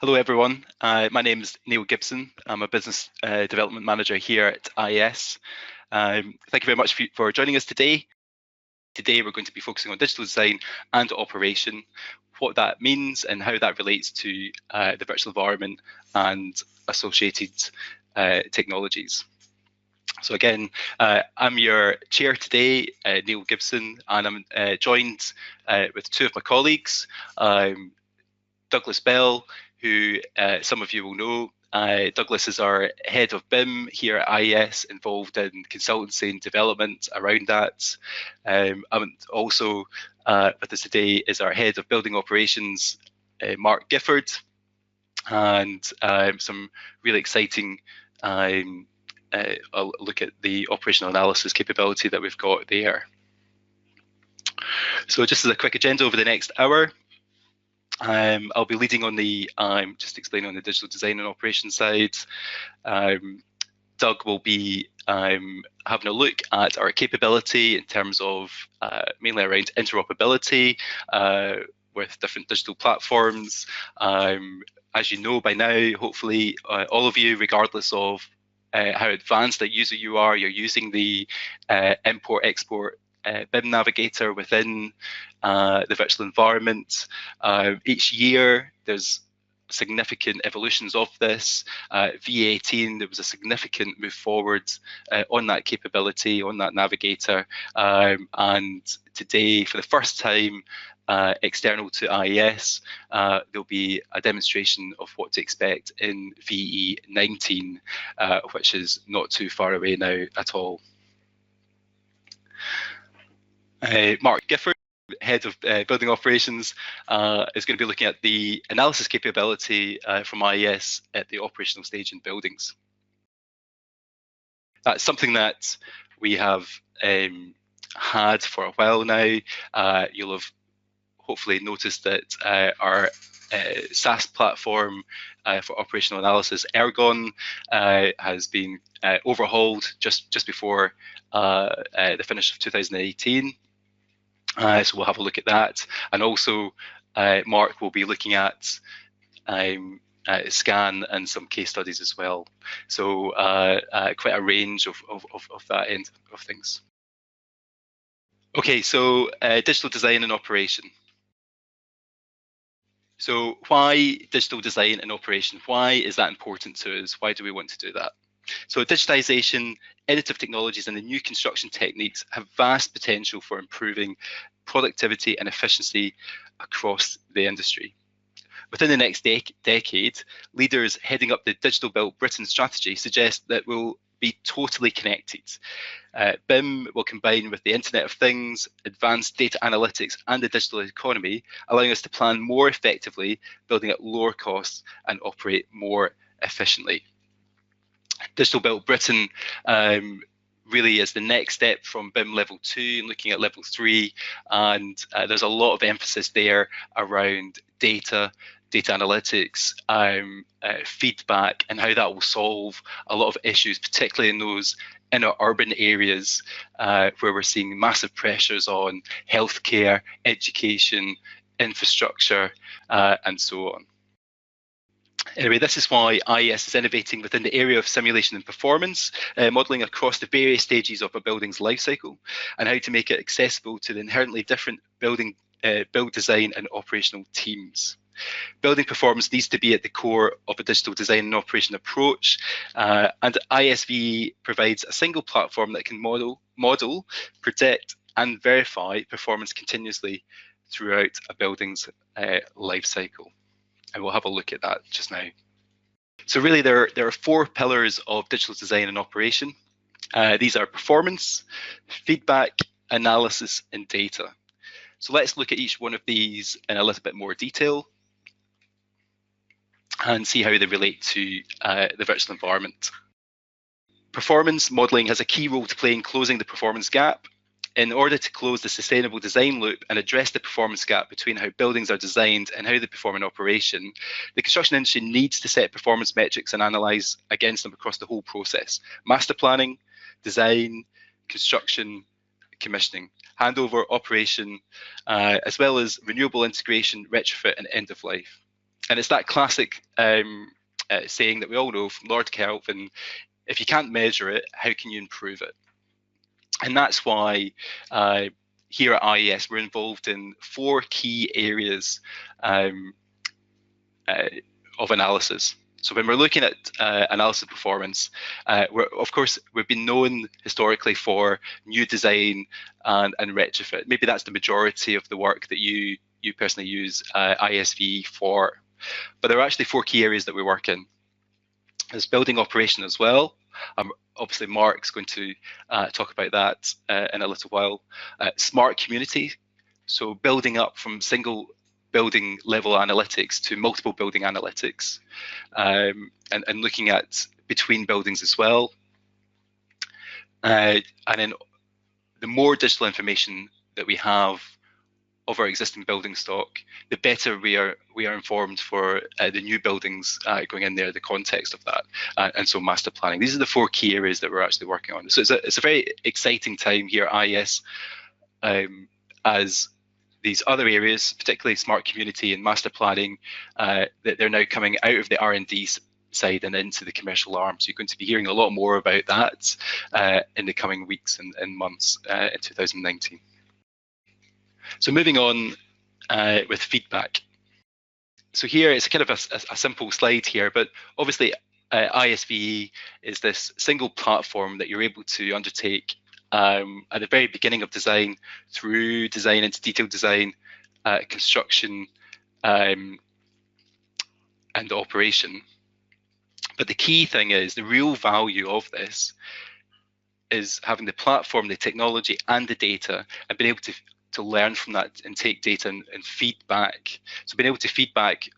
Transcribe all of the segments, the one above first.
Hello everyone, my name is Neil Gibson. I'm a business development manager here at IES. Thank you very much for joining us today. Today we're going to be focusing on digital design and operation, what that means and how that relates to the virtual environment and associated technologies. So again, I'm your chair today, Neil Gibson, and I'm joined with two of my colleagues, Douglas Bell, who some of you will know. Douglas is our head of BIM here at IES, involved in consultancy and development around that. And also with us today is our head of building operations, Mark Gifford, and some really exciting I'll look at the operational analysis capability that we've got there. So just as a quick agenda over the next hour, I'll be leading on the, just explaining on the digital design and operations side. Doug will be having a look at our capability in terms of mainly around interoperability with different digital platforms. As you know by now, hopefully all of you, regardless of how advanced a user you are, you're using the import-export BIM navigator within the virtual environment. Each year there's significant evolutions of this. V18, there was a significant move forward on that capability, on that navigator. And today, for the first time, external to IES, there'll be a demonstration of what to expect in VE19, which is not too far away now at all. Mark Gifford, head of building operations, is going to be looking at the analysis capability from IES at the operational stage in buildings. That's something that we have had for a while now. You'll have hopefully noticed that our SaaS platform for operational analysis, Aragon, has been overhauled just before the finish of 2018. So we'll have a look at that, and also Mark will be looking at scan and some case studies as well. So quite a range of that end of things. Okay, so digital design and operation. So why digital design and operation? Why is that important to us? Why do we want to do that? So digitization, additive technologies and the new construction techniques have vast potential for improving productivity and efficiency across the industry. Within the next decade, leaders heading up the Digital Built Britain strategy suggest that we'll be totally connected. BIM will combine with the Internet of Things, advanced data analytics and the digital economy, allowing us to plan more effectively, building at lower costs and operate more efficiently. Digital Built Britain really is the next step from BIM level 2 and looking at level 3, and there's a lot of emphasis there around data analytics, feedback, and how that will solve a lot of issues, particularly in those inner urban areas where we're seeing massive pressures on healthcare, education, infrastructure, and so on. Anyway, this is why IES is innovating within the area of simulation and performance, modelling across the various stages of a building's life cycle, and how to make it accessible to the inherently different build design and operational teams. Building performance needs to be at the core of a digital design and operation approach, and ISV provides a single platform that can model, predict, and verify performance continuously throughout a building's life cycle. And we'll have a look at that just now. So really there are 4 pillars of digital design and operation. These are performance, feedback, analysis, and data. So let's look at each one of these in a little bit more detail and see how they relate to the virtual environment. Performance modelling has a key role to play in closing the performance gap. In order to close the sustainable design loop and address the performance gap between how buildings are designed and how they perform in operation, the construction industry needs to set performance metrics and analyse against them across the whole process: master planning, design, construction, commissioning, handover, operation, as well as renewable integration, retrofit and end of life. And it's that classic saying that we all know from Lord Kelvin, if you can't measure it, how can you improve it? And that's why here at IES, we're involved in 4 key areas of analysis. So when we're looking at analysis of performance, we've been known historically for new design and retrofit. Maybe that's the majority of the work that you personally use ISV for. But there are actually 4 key areas that we work in. There's building operation as well. Obviously, Mark's going to talk about that in a little while. Smart community, so building up from single building level analytics to multiple building analytics, and looking at between buildings as well. And then the more digital information that we have of our existing building stock, the better we are informed for the new buildings going in there, the context of that, and so master planning. These are the 4 key areas that we're actually working on. So it's a very exciting time here at IES, as these other areas, particularly smart community and master planning, that they're now coming out of the R&D side and into the commercial arm. So you're going to be hearing a lot more about that in the coming weeks and months in 2019. So moving on with feedback. So here it's kind of a simple slide here, but obviously ISVE is this single platform that you're able to undertake at the very beginning of design, through design into detailed design, construction, and operation. But the key thing is, the real value of this is having the platform, the technology, and the data, and being able to learn from that and take data and feedback. So being able to feedback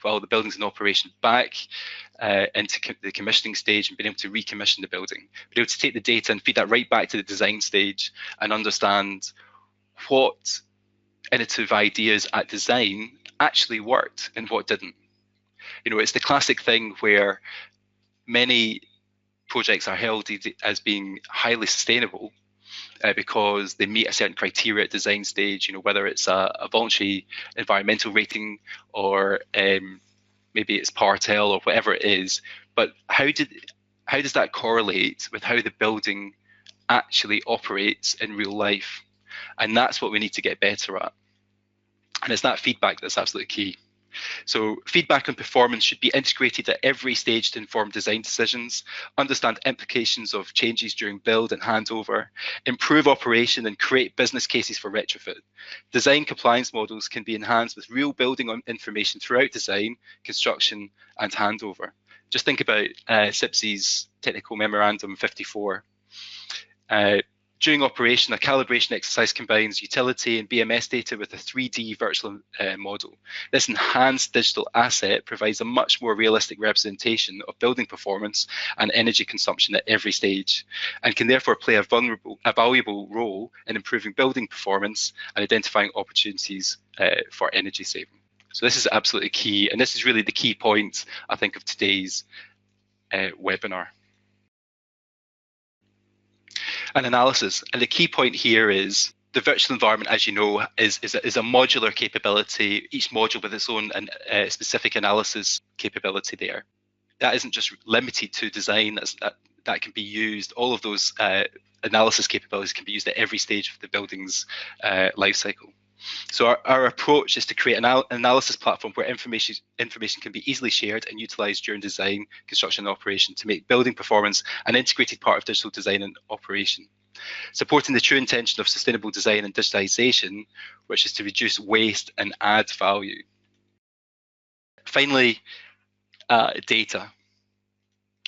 while the building's in operation back into the commissioning stage, and being able to recommission the building. Being able to take the data and feed that right back to the design stage and understand what innovative ideas at design actually worked and what didn't. You know, it's the classic thing where many projects are held as being highly sustainable because they meet a certain criteria at design stage, you know, whether it's a voluntary environmental rating or maybe it's Part L or whatever it is. But how does that correlate with how the building actually operates in real life? And that's what we need to get better at. And it's that feedback that's absolutely key. So feedback on performance should be integrated at every stage to inform design decisions, understand implications of changes during build and handover, improve operation and create business cases for retrofit. Design compliance models can be enhanced with real building information throughout design, construction and handover. Just think about SIPS's Technical Memorandum 54. During operation, a calibration exercise combines utility and BMS data with a 3D virtual model. This enhanced digital asset provides a much more realistic representation of building performance and energy consumption at every stage, and can therefore play a valuable role in improving building performance and identifying opportunities for energy saving. So this is absolutely key, and this is really the key point, I think, of today's webinar. An analysis, and the key point here is the virtual environment, as you know, is a modular capability, each module with its own specific analysis capability there. That isn't just limited to design, that can be used, all of those analysis capabilities can be used at every stage of the building's life cycle. So our approach is to create an analysis platform where information can be easily shared and utilised during design, construction and operation to make building performance an integrated part of digital design and operation. Supporting the true intention of sustainable design and digitalisation, which is to reduce waste and add value. Finally, data.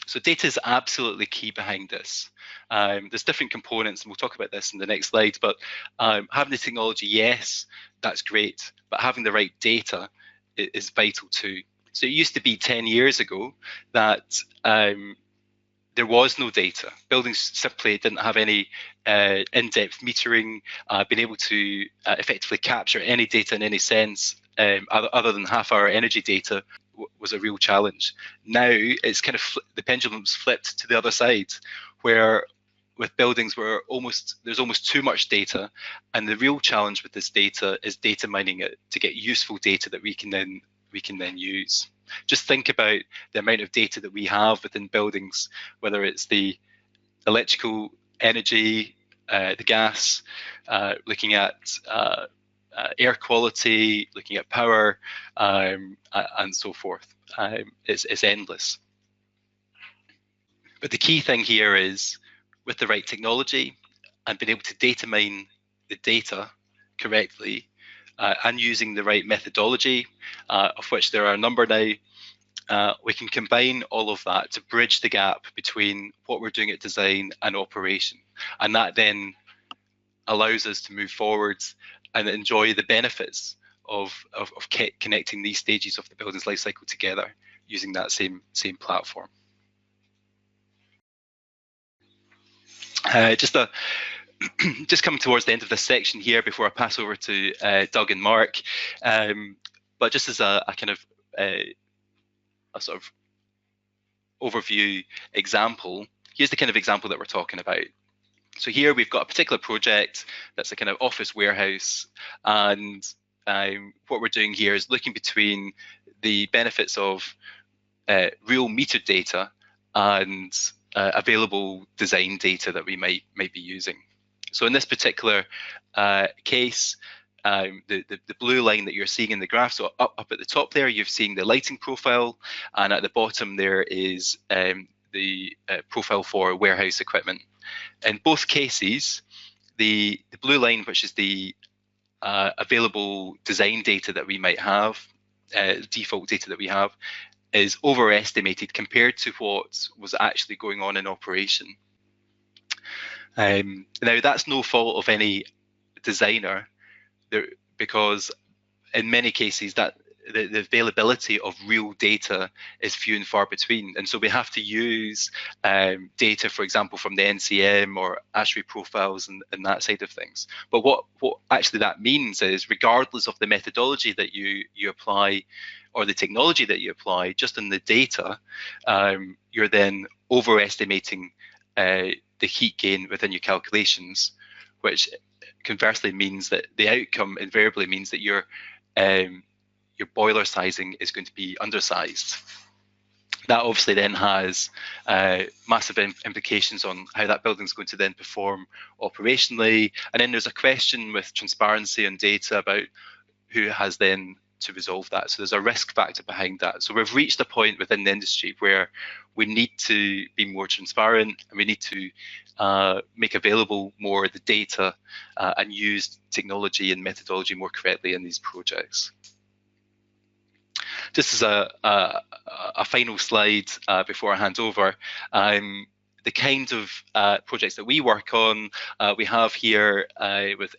So data is absolutely key behind this. There's different components, and we'll talk about this in the next slide, but having the technology, yes, that's great, but having the right data is vital too. So it used to be 10 years ago that there was no data. Buildings simply didn't have any in-depth metering, being able to effectively capture any data in any sense, other than half-hour energy data was a real challenge. Now it's kind of the pendulum's flipped to the other side, where with buildings there's almost too much data, and the real challenge with this data is data mining it to get useful data that we can then we can then use. Just think about the amount of data that we have within buildings, whether it's the electrical energy, the gas, looking at air quality, looking at power, and so forth. It's endless. But the key thing here is, with the right technology and being able to data mine the data correctly, and using the right methodology, of which there are a number now, we can combine all of that to bridge the gap between what we're doing at design and operation. And that then allows us to move forwards and enjoy the benefits of connecting these stages of the building's life cycle together using that same platform. Just coming towards the end of this section here before I pass over to Doug and Mark, but just as a kind of a sort of overview example, here's the kind of example that we're talking about. So here we've got a particular project that's a kind of office warehouse, and what we're doing here is looking between the benefits of real meter data and available design data that we might be using. So in this particular case, the blue line that you're seeing in the graph, so up at the top there, you're seeing the lighting profile, and at the bottom there is the profile for warehouse equipment. In both cases, the blue line, which is the available design data that we might have, default data that we have, is overestimated compared to what was actually going on in operation. Now, that's no fault of any designer, because in many cases that the availability of real data is few and far between, and so we have to use data, for example, from the NCM or ASHRAE profiles and that side of things. But what actually that means is, regardless of the methodology that you apply or the technology that you apply, just in the data, you're then overestimating the heat gain within your calculations, which conversely means that the outcome invariably means that your boiler sizing is going to be undersized. That obviously then has massive implications on how that building is going to then perform operationally. And then there's a question with transparency and data about who has then to resolve that. So there's a risk factor behind that. So we've reached a point within the industry where we need to be more transparent, and we need to make available more of the data and use technology and methodology more correctly in these projects. Just as a final slide before I hand over, the kinds of projects that we work on, we have here with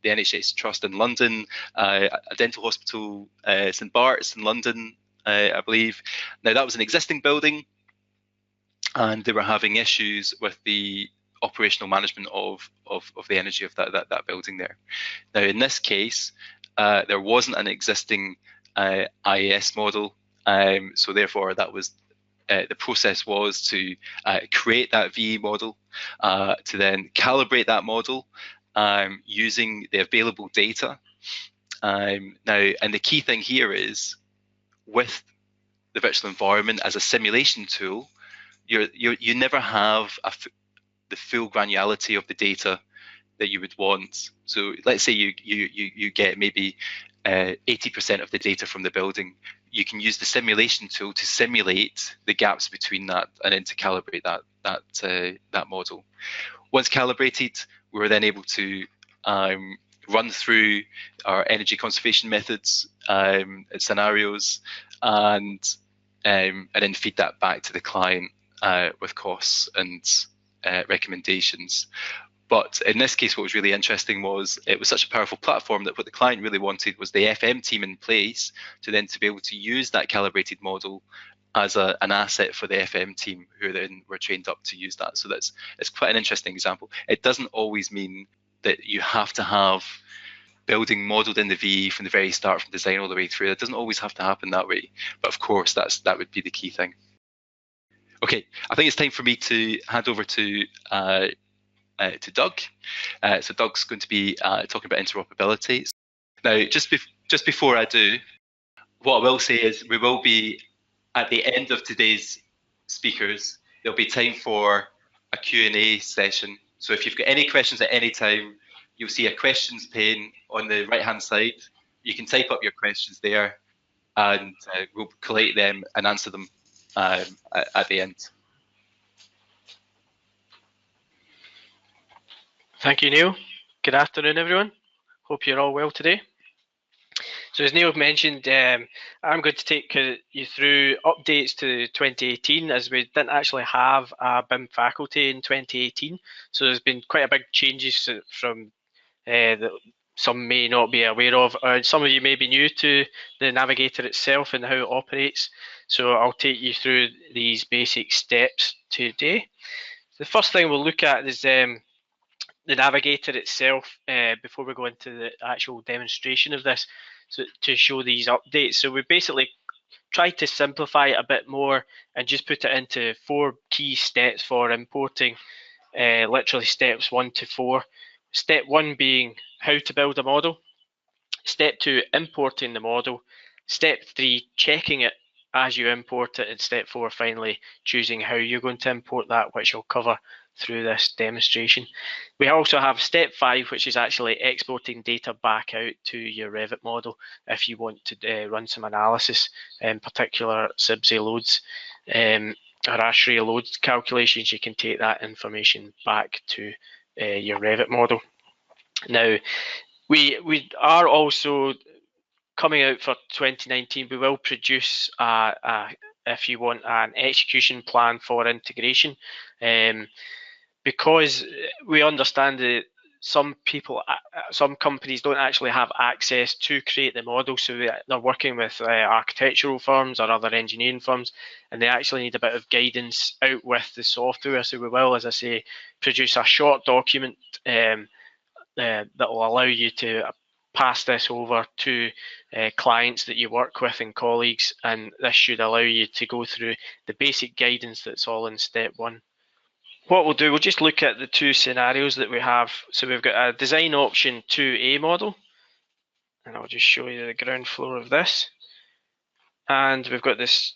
the NHS Trust in London, a dental hospital, St Bart's in London, I believe. Now, that was an existing building, and they were having issues with the operational management of the energy of that building there. Now, in this case, there wasn't an existing IES model, so therefore that was the process was to create that VE model, to then calibrate that model using the available data. Now, and the key thing here is, with the virtual environment as a simulation tool, you never have the full granularity of the data that you would want. So let's say you get maybe 80% of the data from the building. You can use the simulation tool to simulate the gaps between that, and then to calibrate that model. Once calibrated, we were then able to run through our energy conservation methods, scenarios, and then feed that back to the client with costs and recommendations. But in this case, what was really interesting was it was such a powerful platform that what the client really wanted was the FM team in place to be able to use that calibrated model as an asset for the FM team, who then were trained up to use that. So it's quite an interesting example. It doesn't always mean that you have to have building modeled in the VE from the very start, from design all the way through. It doesn't always have to happen that way. But of course, that would be the key thing. Okay, I think it's time for me to hand over to Doug. So Doug's going to be talking about interoperability. Now, just before I do, What I will say is we will be, at the end of today's speakers, there'll be time for a Q&A session. So if you've got any questions at any time, you'll see a questions pane on the right-hand side. You can type up your questions there, and we'll collate them and answer them at the end. Thank you, Neil. Good afternoon, everyone. Hope you're all well today. So as Neil mentioned, I'm going to take you through updates to 2018, as we didn't actually have a BIM faculty in 2018. So there's been quite a big changes from that some may not be aware of. Some of you may be new to the Navigator itself and how it operates. So I'll take you through these basic steps today. The first thing we'll look at is the Navigator itself before we go into the actual demonstration of this, so to show these updates. So we basically tried to simplify it a bit more and just put it into 4 key steps for importing, literally steps 1 to 4. Step 1 being how to build a model. Step 2, importing the model. Step 3, checking it as you import it. And step 4, finally, choosing how you're going to import that, which I'll cover through this demonstration. We also have step 5, which is actually exporting data back out to your Revit model if you want to run some analysis, in particular SIBSE loads or ASHRAE load calculations. You can take that information back to your Revit model. Now, we are also coming out for 2019. We will produce if you want, an execution plan for integration, because we understand that some companies don't actually have access to create the model, so they're working with architectural firms or other engineering firms, and they actually need a bit of guidance out with the software. So we will, as I say, produce a short document that will allow you to pass this over to clients that you work with and colleagues, and this should allow you to go through the basic guidance that's all in step 1. What we'll do, we'll just look at the 2 scenarios that we have. So we've got a design option 2A model, and I'll just show you the ground floor of this. And we've got this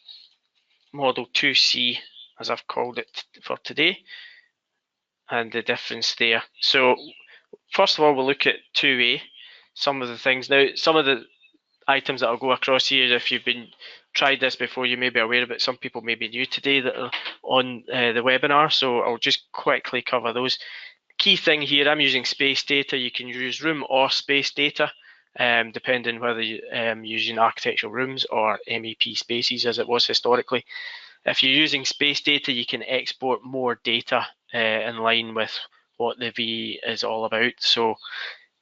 model 2C, as I've called it for today, and the difference there. So first of all, we'll look at 2A, some of the things. Now, some of the items that I'll go across here, if you've tried this before, you may be aware of it. Some people may be new today that are on the webinar, so I'll just quickly cover those. Key thing here, I'm using space data. You can use room or space data, depending whether you're using architectural rooms or MEP spaces, as it was historically. If you're using space data, you can export more data in line with what the V is all about. So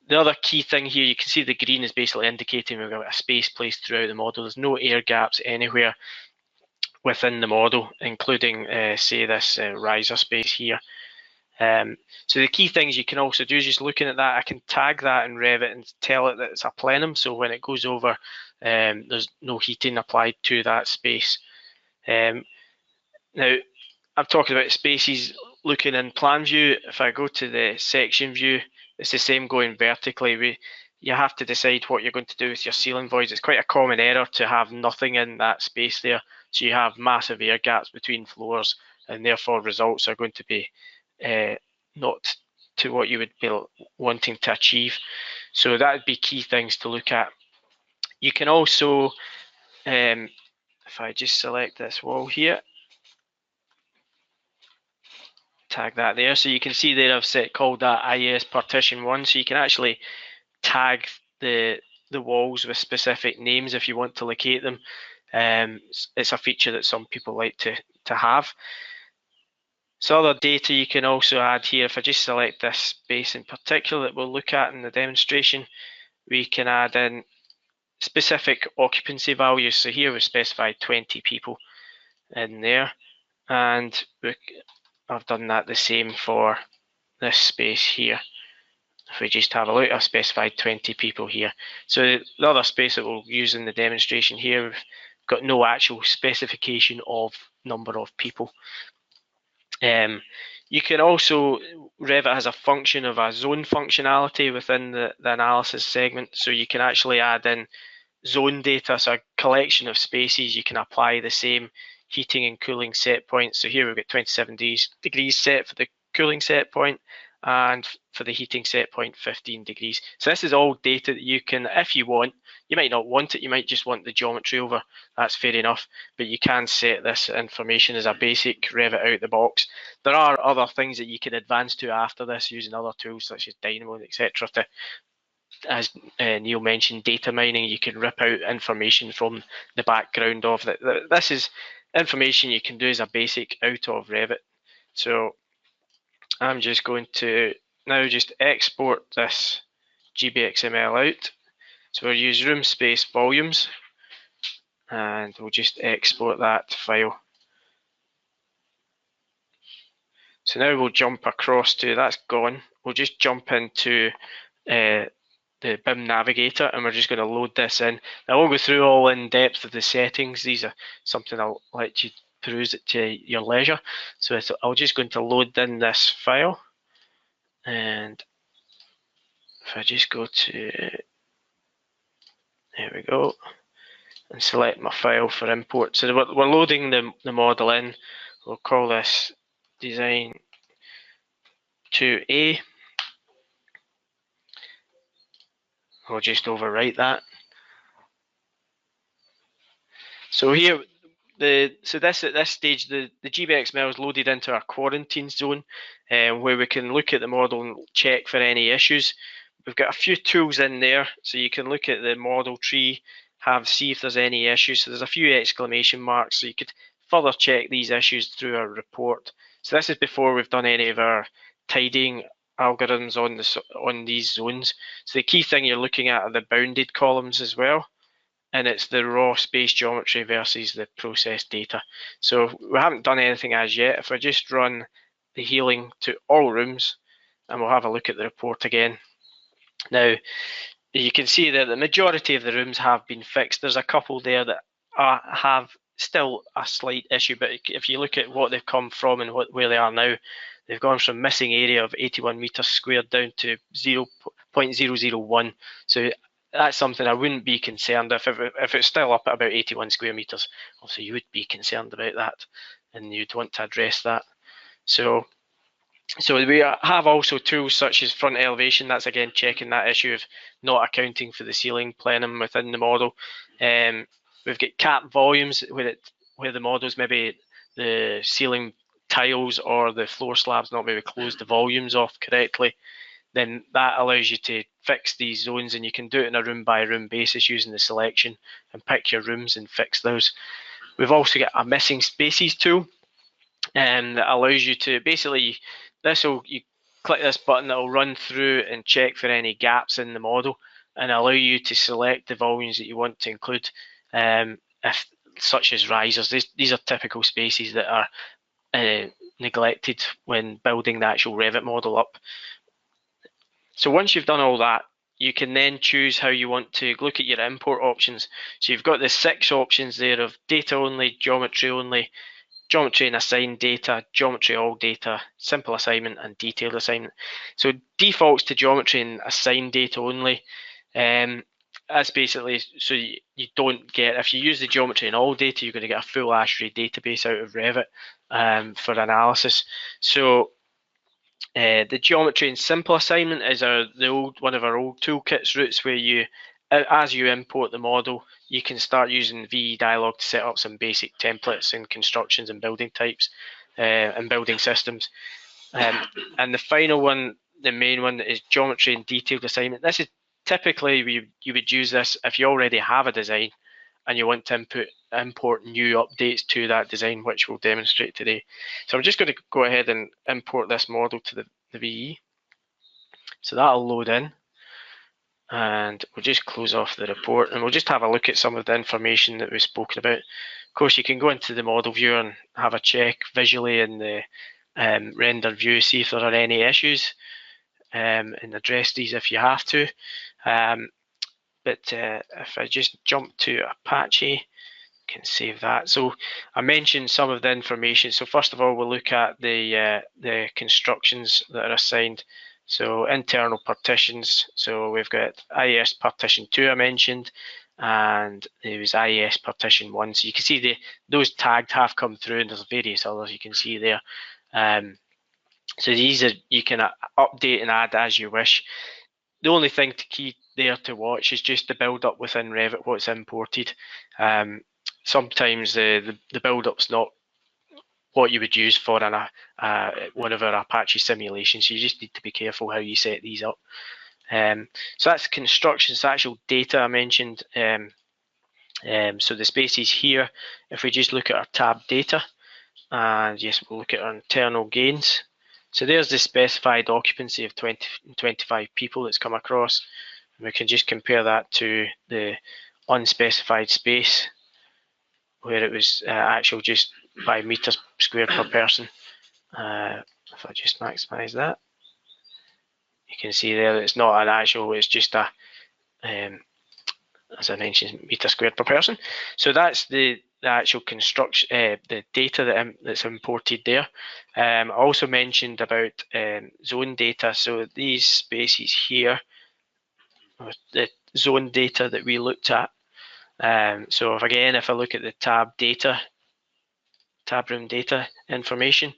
the other key thing here, you can see the green is basically indicating we've got a space placed throughout the model. There's no air gaps anywhere within the model, including, say, this riser space here. So the key things you can also do is just looking at that. I can tag that in Revit and tell it that it's a plenum. So when it goes over, there's no heating applied to that space. Now, I'm talking about spaces looking in plan view. If I go to the section view, it's the same going vertically. You have to decide what you're going to do with your ceiling voids. It's quite a common error to have nothing in that space there. So you have massive air gaps between floors, and therefore results are going to be not to what you would be wanting to achieve. So that would be key things to look at. You can also, if I just select this wall here, tag that there. So you can see there I've called that IES partition 1. So you can actually tag the walls with specific names if you want to locate them. It's a feature that some people like to have. So other data you can also add here. If I just select this space in particular that we'll look at in the demonstration, we can add in specific occupancy values. So here we've specified 20 people in there, and I've done that the same for this space here. If we just have a look, I've specified 20 people here. So the other space that we'll use in the demonstration here, we've got no actual specification of number of people. You can also, Revit has a function of a zone functionality within the analysis segment, so you can actually add in zone data, so a collection of spaces. You can apply the same heating and cooling set points. So here we've got 27 degrees set for the cooling set point, and for the heating set point 15 degrees. So this is all data that you can, if you want, you might not want it, you might just want the geometry over, that's fair enough, but you can set this information as a basic Revit out the box. There are other things that you can advance to after this using other tools such as Dynamo, etc. to, as Neil mentioned, data mining. You can rip out information from the background of that. This is information you can do as a basic out of Revit. So I'm just going to now just export this GBXML out. So we'll use room space volumes, and we'll just export that file. So now we'll jump across to, that's gone. We'll just jump into the BIM navigator, and we're just going to load this in. Now we'll go through all in depth of the settings. These are something I'll let you peruse it to your leisure. So I'm just going to load in this file, and if I just go to, there we go, and select my file for import. So we're loading the model in. We'll call this design 2A. We'll just overwrite that. So here, at this stage, the GBXML is loaded into our quarantine zone, where we can look at the model and check for any issues. We've got a few tools in there, so you can look at the model tree, see if there's any issues. So there's a few exclamation marks, so you could further check these issues through our report. So this is before we've done any of our tidying algorithms on these zones. So the key thing you're looking at are the bounded columns as well, and it's the raw space geometry versus the processed data. So we haven't done anything as yet. If I just run the healing to all rooms, and we'll have a look at the report again. Now, you can see that the majority of the rooms have been fixed. There's a couple there that have still a slight issue, but if you look at what they've come from and where they are now, they've gone from missing area of 81 meters squared down to 0.001. So that's something I wouldn't be concerned if it's still up at about 81 square meters. Obviously, you would be concerned about that, and you'd want to address that. So we have also tools such as front elevation. That's again checking that issue of not accounting for the ceiling plenum within the model. We've got cap volumes where the models, maybe the ceiling tiles or the floor slabs not maybe close the volumes off correctly. Then that allows you to fix these zones, and you can do it on a room by room basis using the selection and pick your rooms and fix those. We've also got a missing spaces tool, and that allows you to basically, you click this button that will run through and check for any gaps in the model and allow you to select the volumes that you want to include, such as risers. These are typical spaces that are neglected when building the actual Revit model up. So once you've done all that, you can then choose how you want to look at your import options. So you've got the 6 options there of data only, geometry and assigned data, geometry all data, simple assignment, and detailed assignment. So defaults to geometry and assigned data only. That's basically so you don't get, if you use the geometry and all data, you're going to get a full ASHRAE database out of Revit for analysis. So the geometry and simple assignment is one of our old toolkits routes, where you, as you import the model, you can start using VE Dialog to set up some basic templates and constructions and building types and building systems. And the final one, the main one, is geometry and detailed assignment. This is typically, you would use this if you already have a design and you want to import new updates to that design, which we'll demonstrate today. So I'm just going to go ahead and import this model to the VE. So that'll load in, and we'll just close off the report, and we'll just have a look at some of the information that we've spoken about. Of course, you can go into the model viewer and have a check visually in the render view, see if there are any issues, and address these if you have to. But if I just jump to Apache, I can save that. So I mentioned some of the information. So first of all, we'll look at the constructions that are assigned. So internal partitions. So we've got IES partition 2 I mentioned, and there was IES partition 1. So you can see those tagged have come through, and there's various others you can see there. So these are, you can update and add as you wish. The only thing to key there to watch is just the build up within Revit, what's imported. Sometimes the build up's not what you would use for one of our Apache simulations, so you just need to be careful how you set these up. So that's construction, it's actual data I mentioned. So the spaces here, if we just look at our tab data, and yes, we'll look at our internal gains. So there's the specified occupancy of 25 people that's come across. And we can just compare that to the unspecified space, where it was actual just by meters squared per person. If I just maximize that, you can see there that it's not an actual, it's just a, as I mentioned, meter squared per person. So that's the actual construction, the data that's imported there. I also mentioned about zone data. So these spaces here, the zone data that we looked at. So if I look at the tab room data information,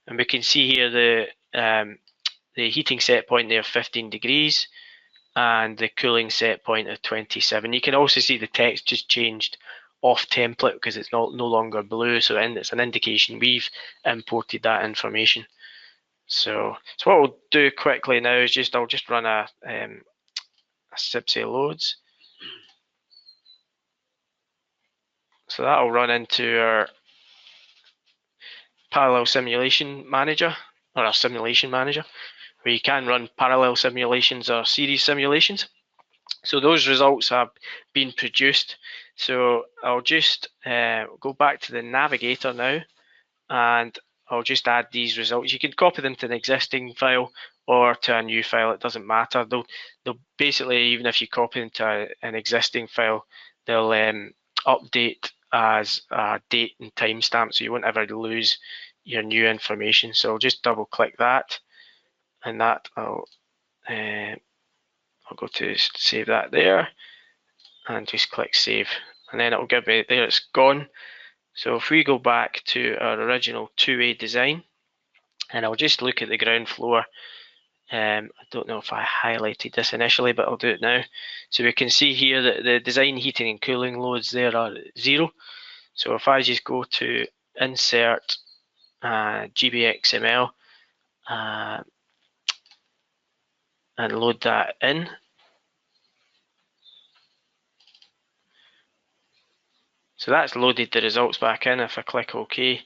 and we can see here the heating set point there 15 degrees and the cooling set point of 27. You can also see the text just changed off template because it's no longer blue, so it's an indication we've imported that information. So what we'll do quickly now is I'll just run a SIBSE loads. So that'll run into our parallel simulation manager, or our simulation manager, where you can run parallel simulations or series simulations. So those results have been produced. So I'll just go back to the navigator now, and I'll just add these results. You can copy them to an existing file or to a new file, it doesn't matter. They'll basically, even if you copy them to an existing file, they'll update as a date and timestamp, so you won't ever lose your new information. So I'll just double click that, and that I'll go to save that there, and just click save, and then it'll give me, there it's gone. So if we go back to our original two-way design, and I'll just look at the ground floor. I don't know if I highlighted this initially, but I'll do it now. So we can see here that the design heating and cooling loads there are 0. So if I just go to insert GBXML and load that in, so that's loaded the results back in. If I click OK,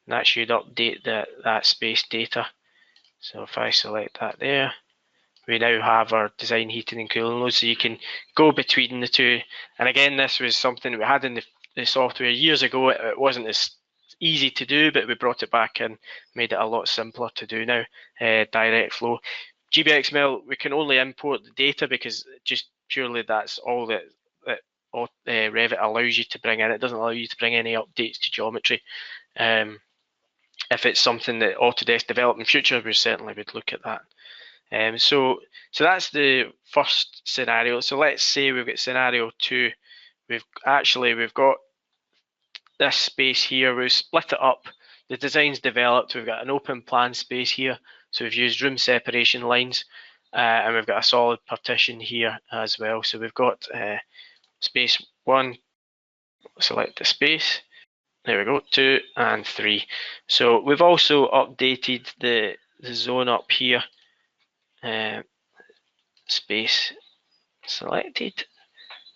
that should update that space data. So if I select that there, we now have our design heating and cooling loads, so you can go between the two. And again, this was something we had in the software years ago. It wasn't as easy to do, but we brought it back and made it a lot simpler to do now. Direct flow. GBXML, we can only import the data because just purely that's all that Revit allows you to bring in. It doesn't allow you to bring any updates to geometry. If it's something that Autodesk develop in future, we certainly would look at that. So that's the first scenario. So let's say we've got scenario 2. We've got this space here. We've split it up. The design's developed. We've got an open plan space here. So we've used room separation lines, and we've got a solid partition here as well. So we've got space 1. Select the space. There we go, 2 and 3. So we've also updated the zone up here. Space selected.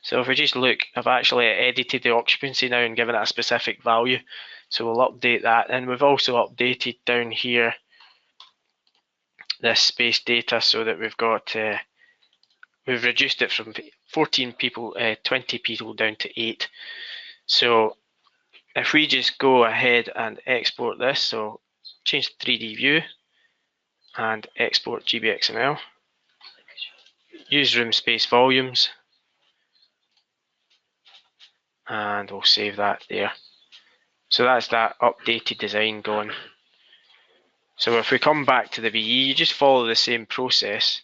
So if we just look, I've actually edited the occupancy now and given it a specific value. So we'll update that. And we've also updated down here this space data so that we've got, we've reduced it from 14 people, 20 people down to 8. So if we just go ahead and export this, so change the 3D view and export GBXML, use room space volumes, and we'll save that there. So that's that updated design gone. So if we come back to the VE, you just follow the same process,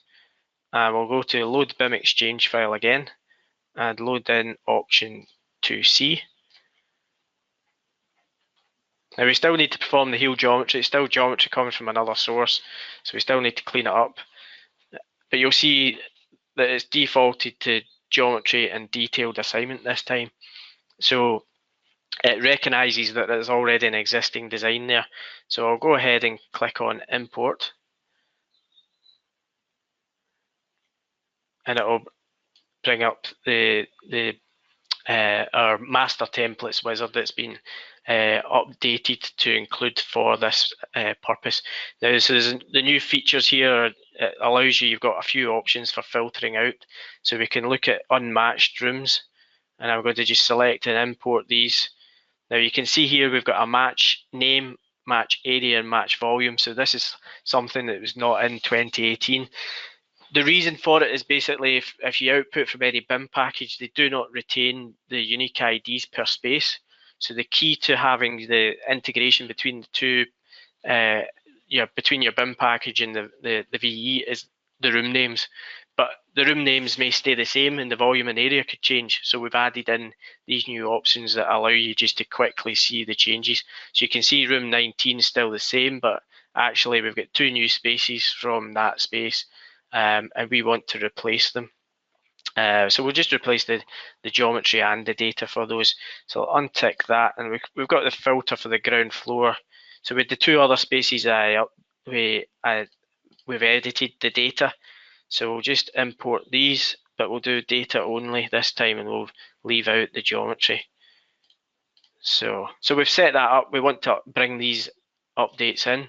and we'll go to load BIM exchange file again, and load in option 2C. Now we still need to perform the heel geometry. It's still geometry coming from another source, so we still need to clean it up. But you'll see that it's defaulted to geometry and detailed assignment this time. So it recognises that there's already an existing design there. So I'll go ahead and click on import. And it'll bring up our master templates wizard that's been updated to include for this purpose. Now, this is the new features here. It allows you've got a few options for filtering out. So we can look at unmatched rooms, and I'm going to just select and import these. Now you can see here we've got a match name, match area, and match volume. So this is something that was not in 2018. The reason for it is basically if you output from any BIM package, they do not retain the unique IDs per space. So the key to having the integration between the two, between your BIM package and the VE is the room names. But the room names may stay the same and the volume and area could change. So we've added in these new options that allow you just to quickly see the changes. So you can see room 19 is still the same, but actually we've got 2 new spaces from that space. And we want to replace them. So we'll just replace the geometry and the data for those. So I'll untick that, and we've got the filter for the ground floor. So with the 2 other spaces, we've edited the data. So we'll just import these, but we'll do data only this time, and we'll leave out the geometry. So we've set that up. We want to bring these updates in.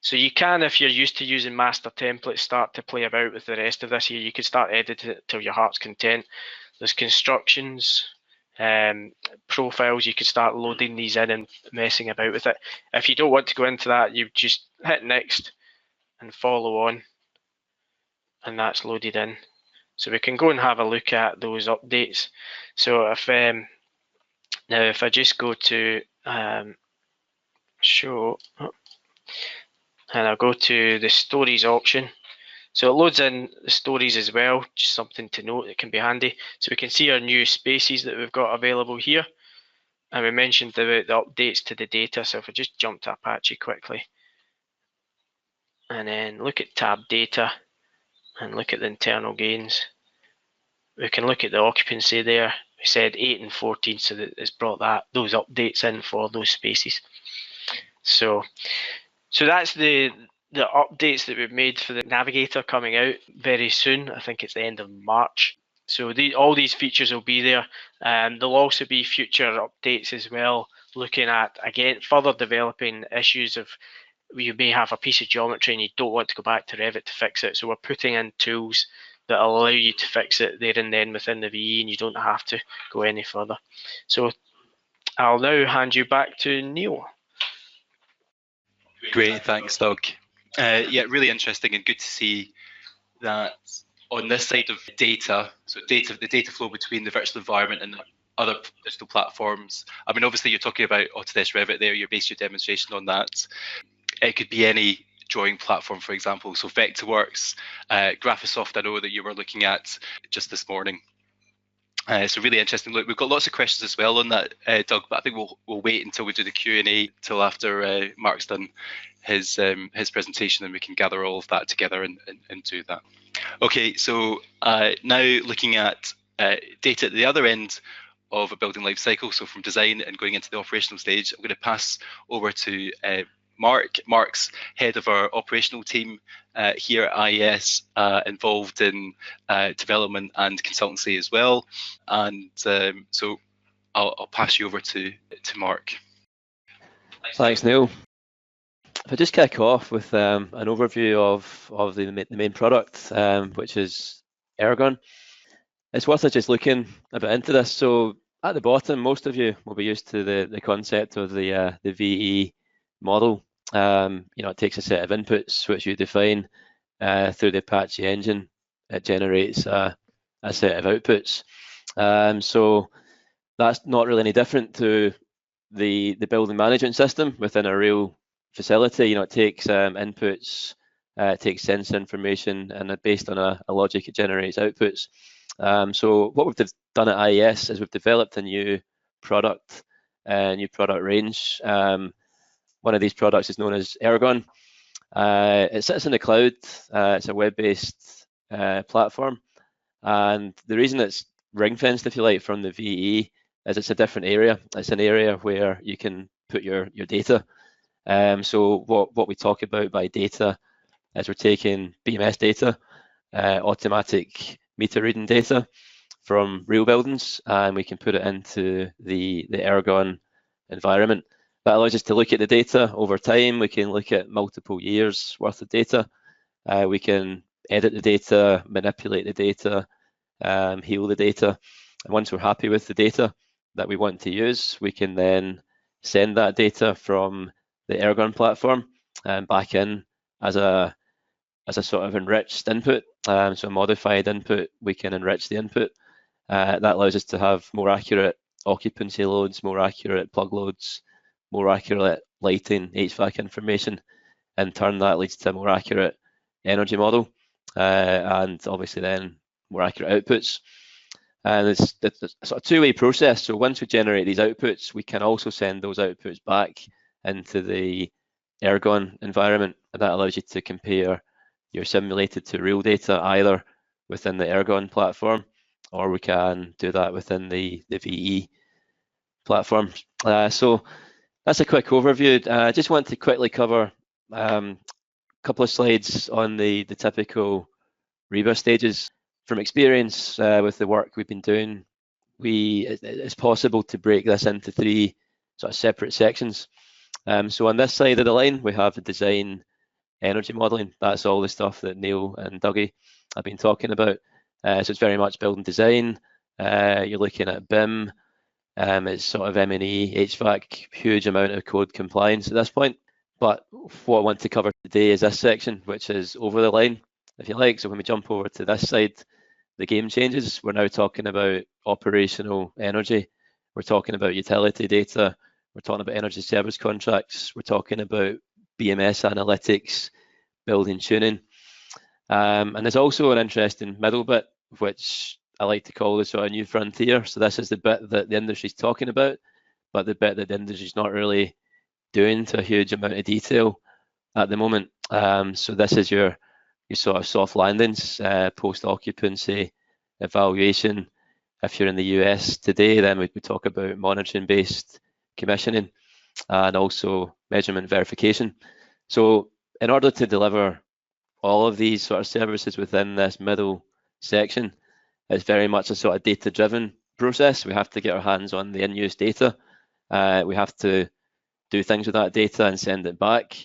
So you can, if you're used to using master templates, start to play about with the rest of this here. You can start editing it till your heart's content. There's constructions, profiles. You can start loading these in and messing about with it. If you don't want to go into that, you just hit next and follow on, and that's loaded in. So we can go and have a look at those updates. So if now if I just go to show, and I'll go to the stories option. So it loads in the stories as well, just something to note that can be handy. So we can see our new spaces that we've got available here. And we mentioned about the updates to the data. So if I just jump to Apache quickly, and then look at tab data, and look at the internal gains, we can look at the occupancy there. We said 8 and 14, so that it's brought those updates in for those spaces. So that's the updates that we've made for the Navigator coming out very soon. I think it's the end of March. So all these features will be there. There'll also be future updates as well, looking at, again, further developing issues of you may have a piece of geometry and you don't want to go back to Revit to fix it. So we're putting in tools that allow you to fix it there and then within the VE, and you don't have to go any further. So I'll now hand you back to Neil. Great, thanks, Doug. Yeah, really interesting and good to see that on this side of data, so the data flow between the virtual environment and other digital platforms. I mean, obviously you're talking about Autodesk Revit there, you based your demonstration on that. It could be any drawing platform, for example. So Vectorworks, Graphisoft, I know that you were looking at just this morning. So really interesting. Look, we've got lots of questions as well on that, Doug, but I think we'll wait until we do the Q&A till after Mark's done his presentation, and we can gather all of that together and do that. Okay, so now looking at data at the other end of a building life cycle, so from design and going into the operational stage, I'm going to pass over to Mark. Mark's head of our operational team here at IES, involved in development and consultancy as well. And so I'll pass you over to Mark. Thanks, Neil. If I just kick off with an overview of the main product, which is Aragon. It's worth us just looking a bit into this. So at the bottom, most of you will be used to the concept of the VE model. It takes a set of inputs which you define through the Apache engine. It generates a set of outputs. So that's not really any different to the building management system within a real facility. It takes inputs, it takes sensor information, and based on a logic, it generates outputs. So what we've done at IES is we've developed a new product range. One of these products is known as Aragon. It sits in the cloud. It's a web-based platform, and the reason it's ring-fenced, if you like, from the VE is it's a different area. It's an area where you can put your data. So what we talk about by data is we're taking BMS data, automatic meter reading data from real buildings, and we can put it into the Aragon environment. That allows us to look at the data over time. We can look at multiple years worth of data. We can edit the data, manipulate the data, heal the data. And once we're happy with the data that we want to use, we can then send that data from the Aragon platform back in as a sort of enriched input. So a modified input, we can enrich the input. That allows us to have more accurate occupancy loads, more accurate plug loads, more accurate lighting, HVAC information. In turn, that leads to a more accurate energy model, and obviously then more accurate outputs. And it's a sort of two-way process. So once we generate these outputs, we can also send those outputs back into the Aragon environment, and that allows you to compare your simulated to real data either within the Aragon platform, or we can do that within the VE platform. So that's a quick overview. I just want to quickly cover a couple of slides on the typical REBA stages. From experience with the work we've been doing, it's possible to break this into three sort of separate sections. So on this side of the line, we have the design energy modelling. That's all the stuff that Neil and Dougie have been talking about. So it's very much building design. You're looking at BIM. It's sort of M&E, HVAC, huge amount of code compliance at this point. But what I want to cover today is this section, which is over the line, if you like. So when we jump over to this side, the game changes. We're now talking about operational energy. We're talking about utility data. We're talking about energy service contracts. We're talking about BMS analytics, building tuning. And there's also an interesting middle bit, which I like to call the sort of new frontier. So this is the bit that the industry's talking about, but the bit that the industry's not really doing to a huge amount of detail at the moment. So this is your sort of soft landings, post-occupancy evaluation. If you're in the US today, then we talk about monitoring-based commissioning and also measurement verification. So in order to deliver all of these sort of services within this middle section, it's very much a sort of data-driven process. We have to get our hands on the in-use data. We have to do things with that data and send it back.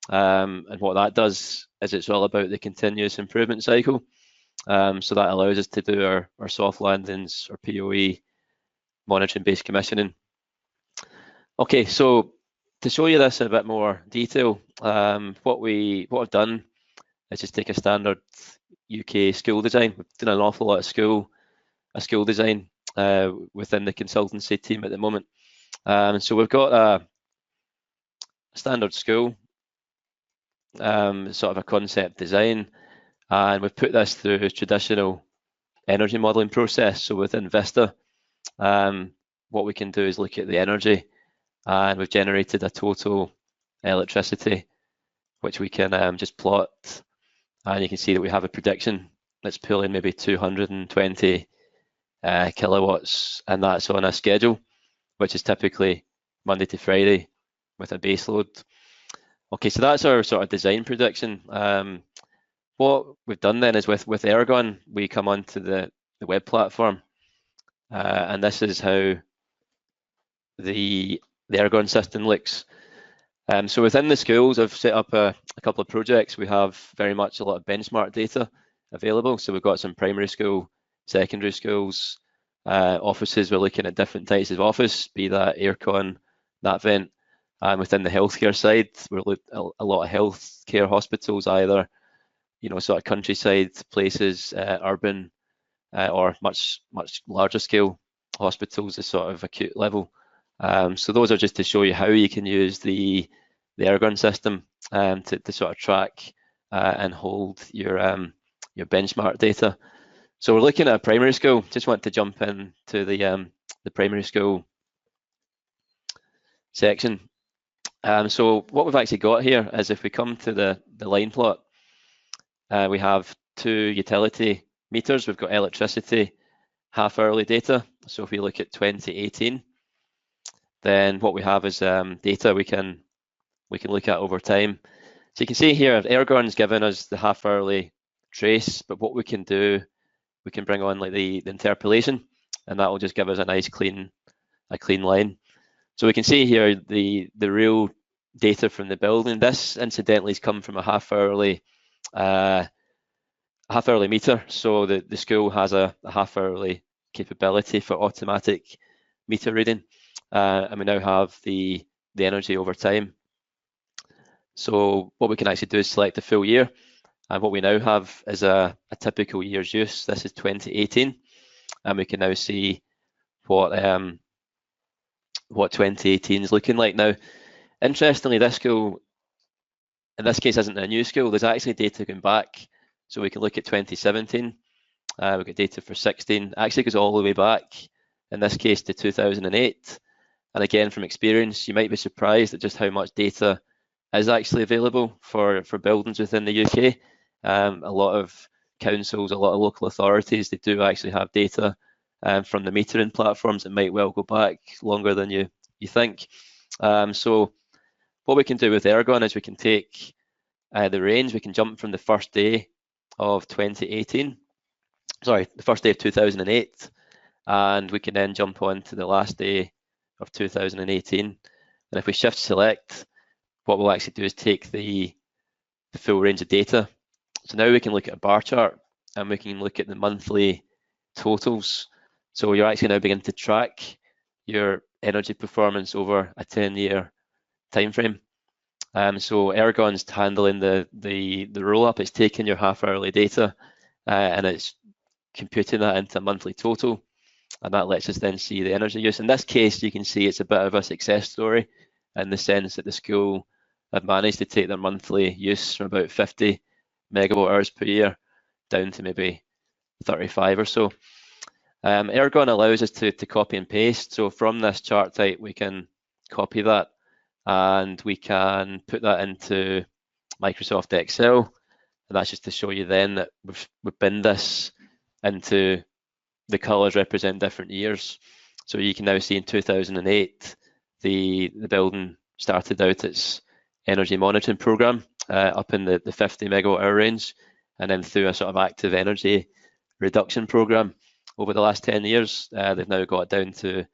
And what that does is it's all about the continuous improvement cycle. So that allows us to do our soft landings, our POE, monitoring-based commissioning. Okay, so to show you this in a bit more detail, what I've done is just take a standard UK school design. We've done an awful lot of school design within the consultancy team at the moment. So we've got a standard school, sort of a concept design, and we've put this through a traditional energy modelling process. So within Vista, what we can do is look at the energy, and we've generated a total electricity, which we can just plot, and you can see that we have a prediction that's pulling maybe 220 kilowatts, and that's on a schedule, which is typically Monday to Friday with a base load. Okay, so that's our sort of design prediction. What we've done then is with Aragon, we come onto the web platform, and this is how the Aragon system looks. So within the schools, I've set up a couple of projects. We have very much a lot of benchmark data available. So we've got some primary school, secondary schools, offices. We're looking at different types of office, be that aircon, that vent. And within the healthcare side, we're looking at a lot of healthcare hospitals, either sort of countryside places, urban, or much larger scale hospitals, the sort of acute level. So those are just to show you how you can use the Aragon system to sort of track and hold your benchmark data. So we're looking at a primary school. Just want to jump into the primary school section. So what we've actually got here is, if we come to the line plot, we have two utility meters. We've got electricity, half-hourly data. So if we look at 2018, then what we have is data we can look at over time. So you can see here, Aragon's given us the half-hourly trace, but what we can do, we can bring on like the interpolation, and that will just give us a nice clean line. So we can see here the real data from the building. This incidentally has come from a half-hourly meter. So the school has a half-hourly capability for automatic meter reading, and we now have the energy over time. So what we can actually do is select the full year, and what we now have is a typical year's use. This is 2018, and we can now see what 2018 is looking like now. Interestingly, this school, in this case, isn't a new school. There's actually data going back, so we can look at 2017. We've got data for 16. It actually goes all the way back, in this case, to 2008. And again, from experience, you might be surprised at just how much data is actually available for buildings within the UK. A lot of councils, a lot of local authorities, they do actually have data from the metering platforms that might well go back longer than you think. So what we can do with Aragon is we can take the range. We can jump from the first day of 2018, sorry, the first day of 2008, and we can then jump on to the last day of 2018. And if we shift select, what we'll actually do is take the full range of data. So now we can look at a bar chart, and we can look at the monthly totals. So you're actually now beginning to track your energy performance over a 10-year time frame. So Aragon's handling the roll-up. It's taking your half-hourly data and it's computing that into a monthly total, and that lets us then see the energy use. In this case, you can see it's a bit of a success story, in the sense that the school have managed to take their monthly use from about 50 megawatt hours per year down to maybe 35 or so. Aragon allows us to copy and paste. So from this chart type, we can copy that, and we can put that into Microsoft Excel. And that's just to show you then that we've binned this into the colours represent different years. So you can now see in 2008, the building started out its energy monitoring program up in the 50 megawatt hour range, and then through a sort of active energy reduction program over the last 10 years, they've now got down to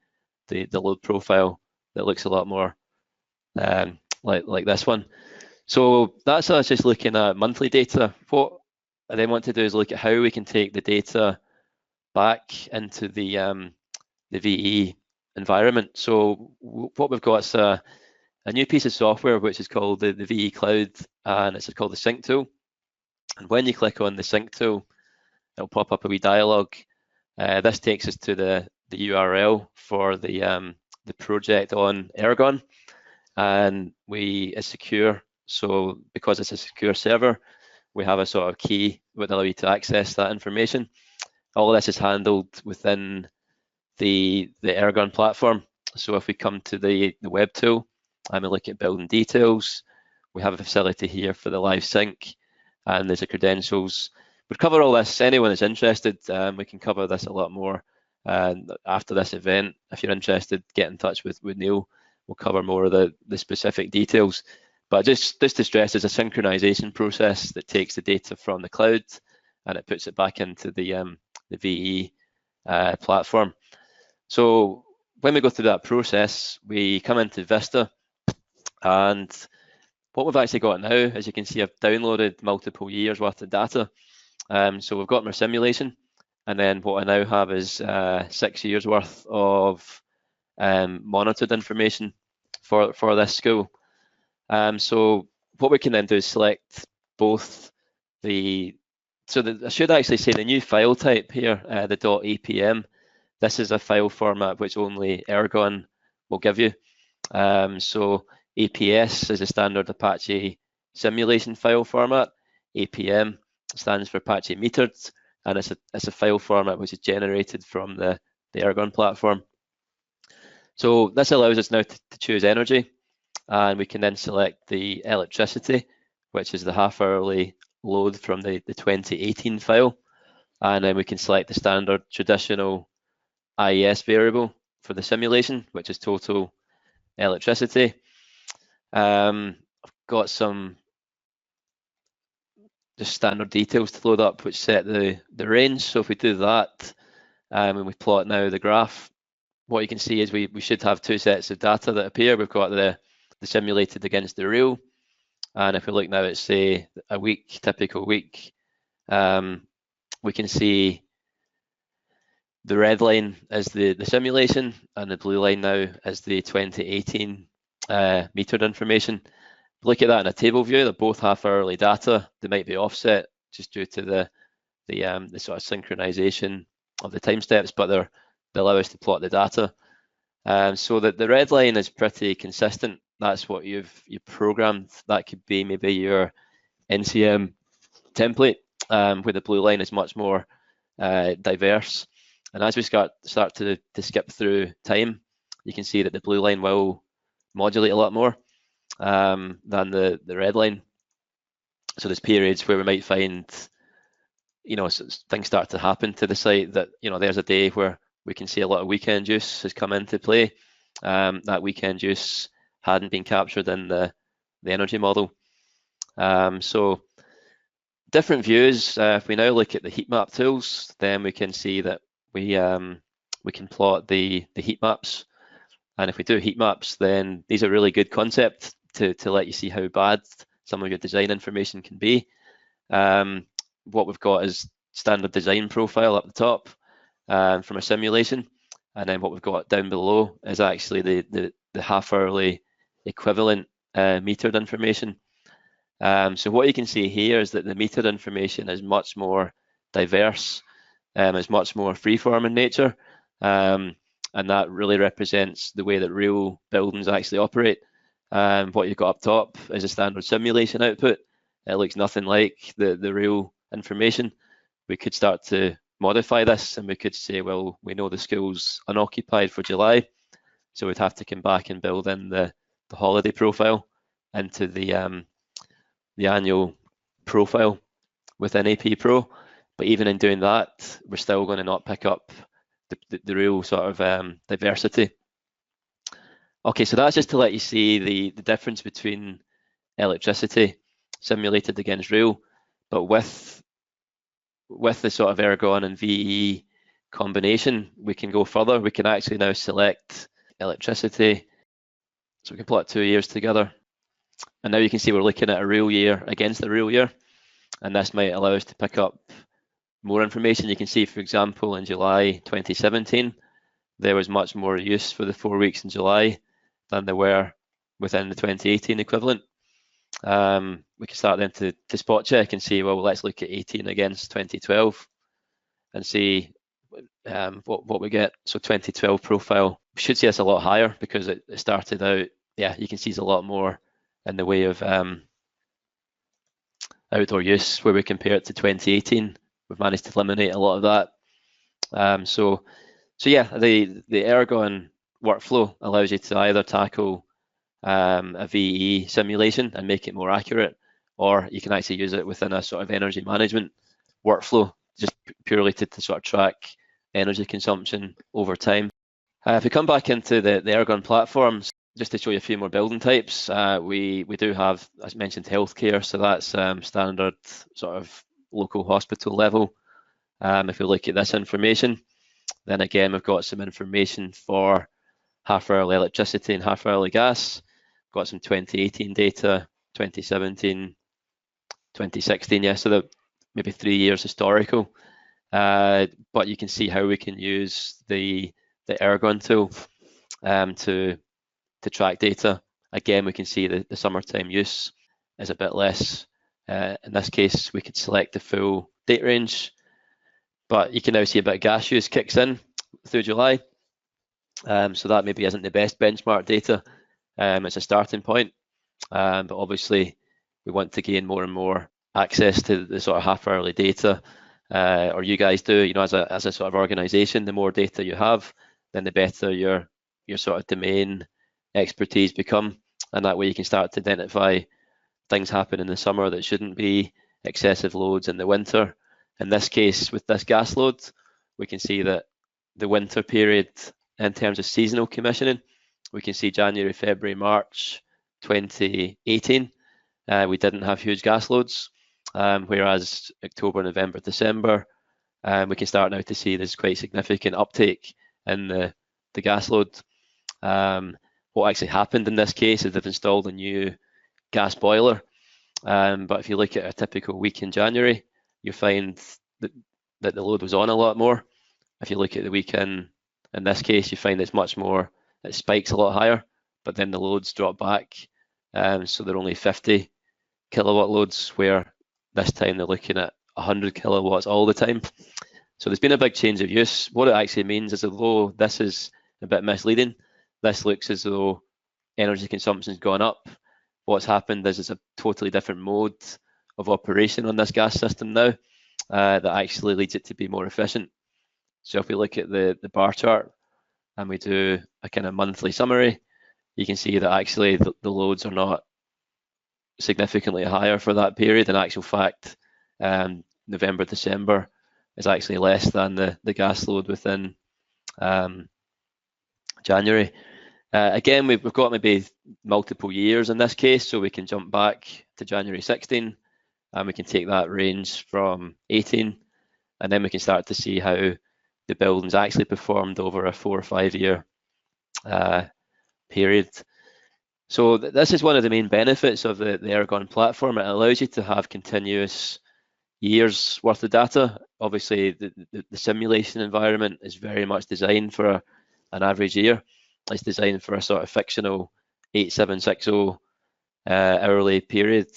the load profile that looks a lot more like this one. So that's us just looking at monthly data. What I then want to do is look at how we can take the data back into the VE environment. So what we've got is a new piece of software which is called the VE Cloud, and it's called the Sync tool. And when you click on the Sync tool, it'll pop up a wee dialogue. This takes us to the URL for the project on Aragon, and it's secure. So because it's a secure server, we have a sort of key that will allow you to access that information. All of this is handled within the Aragon platform. So if we come to the web tool and we look at building details, we have a facility here for the live sync, and there's the credentials. We'll cover all this. Anyone that's interested, we can cover this a lot more after this event. If you're interested, get in touch with Neil. We'll cover more of the specific details. But just to stress, there's a synchronization process that takes the data from the cloud and it puts it back into the VE platform. So when we go through that process, we come into Vista, and what we've actually got now, as you can see, I've downloaded multiple years worth of data. So we've got my simulation, and then what I now have is 6 years worth of monitored information for this school. So what we can then do is select both I should actually say the new file type here, the .apm. This is a file format which only Aragon will give you. So APS is a standard Apache simulation file format. APM stands for Apache metered. and it's a file format which is generated from the Aragon platform. So this allows us now to choose energy, and we can then select the electricity, which is the half-hourly load from the 2018 file, and then we can select the standard traditional IES variable for the simulation, which is total electricity. I've got some just standard details to load up, which set the range. So if we do that, and we plot now the graph, what you can see is we should have two sets of data that appear. We've got the simulated against the real, and if we look now at, say, a week, typical week, we can see the red line is the simulation, and the blue line now is the 2018 metered information. Look at that in a table view. They're both half-hourly data. They might be offset just due to the sort of synchronization of the time steps, but they allow us to plot the data. So that the red line is pretty consistent. That's what you've programmed. That could be maybe your NCM template, where the blue line is much more diverse. And as we start to skip through time, you can see that the blue line will modulate a lot more than the red line. So there's periods where we might find, things start to happen to the site that, there's a day where we can see a lot of weekend use has come into play. That weekend use hadn't been captured in the energy model. So different views. If we now look at the heat map tools, then we can see that we can plot the heat maps. And if we do heat maps, then these are really good concept to let you see how bad some of your design information can be. What we've got is standard design profile up the top from a simulation, and then what we've got down below is actually the half-hourly equivalent metered information. So what you can see here is that the metered information is much more diverse, is much more freeform in nature, and that really represents the way that real buildings actually operate. What you've got up top is a standard simulation output. It looks nothing like the real information. We could start to modify this, and we could say, well, we know the school's unoccupied for July, so we'd have to come back and build in the holiday profile into the annual profile within AP Pro. But even in doing that, we're still going to not pick up the real sort of diversity. Okay, so that's just to let you see the difference between electricity simulated against real, but with the sort of Aragon and VE combination, we can go further. We can actually now select electricity. So we can plot 2 years together. And now you can see we're looking at a real year against a real year. And this might allow us to pick up more information. You can see, for example, in July 2017, there was much more use for the 4 weeks in July than there were within the 2018 equivalent. We can start then to spot check and see, well, let's look at 18 against 2012 and see what we get. So 2012 profile, we should see this a lot higher because it started out, yeah, you can see it's a lot more in the way of outdoor use where we compare it to 2018. We've managed to eliminate a lot of that. So yeah, the Aragon workflow allows you to either tackle a VE simulation and make it more accurate, or you can actually use it within a sort of energy management workflow, just purely to sort of track energy consumption over time. If we come back into the Aragon platforms, just to show you a few more building types, we do have, as mentioned, healthcare, so that's standard sort of local hospital level. If we look at this information, then again, we've got some information for half-hourly electricity and half-hourly gas. Got some 2018 data, 2017, 2016, yeah, so that maybe 3 years historical. But you can see how we can use the Aragon tool to track data. Again, we can see the summertime use is a bit less. In this case, we could select the full date range, but you can now see a bit of gas use kicks in through July. So that maybe isn't the best benchmark data. It's a starting point, but obviously we want to gain more and more access to the sort of half-hourly data or you guys do, as a sort of organization, the more data you have, then the better your sort of domain expertise become, and that way you can start to identify things happen in the summer that shouldn't be, excessive loads in the winter. In this case, with this gas load, we can see that the winter period, in terms of seasonal commissioning, we can see January, February, March 2018, we didn't have huge gas loads, whereas October, November, December, we can start now to see this quite significant uptake in the gas load. What actually happened in this case is they've installed a new gas boiler, but if you look at a typical week in January, you find that the load was on a lot more. If you look at the week in this case, you find it's much more, it spikes a lot higher, but then the loads drop back, so they're only 50 kilowatt loads, where this time they're looking at 100 kilowatts all the time. So there's been a big change of use. What it actually means is, although this is a bit misleading, this looks as though energy consumption's gone up. What's happened is it's a totally different mode of operation on this gas system now, that actually leads it to be more efficient. So if we look at the bar chart and we do a kind of monthly summary, you can see that actually the loads are not significantly higher for that period. In actual fact, November, December is actually less than the gas load within January. Again, we've got maybe multiple years in this case, so we can jump back to January 16, and we can take that range from 18, and then we can start to see how the buildings actually performed over a 4 or 5 year period. So this is one of the main benefits of the Aragon platform. It allows you to have continuous years worth of data. Obviously, the simulation environment is very much designed for an average year. It's designed for a sort of fictional 8760 hourly period,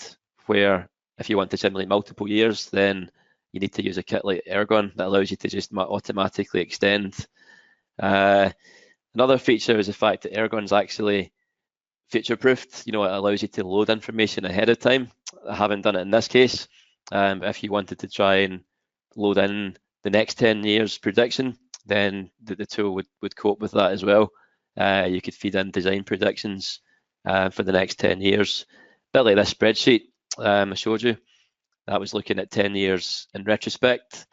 where if you want to simulate multiple years, then you need to use a kit like Aragon that allows you to just automatically extend. Another feature is the fact that Aragon's actually future-proofed. It allows you to load information ahead of time. I haven't done it in this case. If you wanted to try and load in the next 10 years prediction, then the tool would cope with that as well. You could feed in design predictions for the next 10 years. A bit like this spreadsheet I showed you. That was looking at 10 years in retrospect,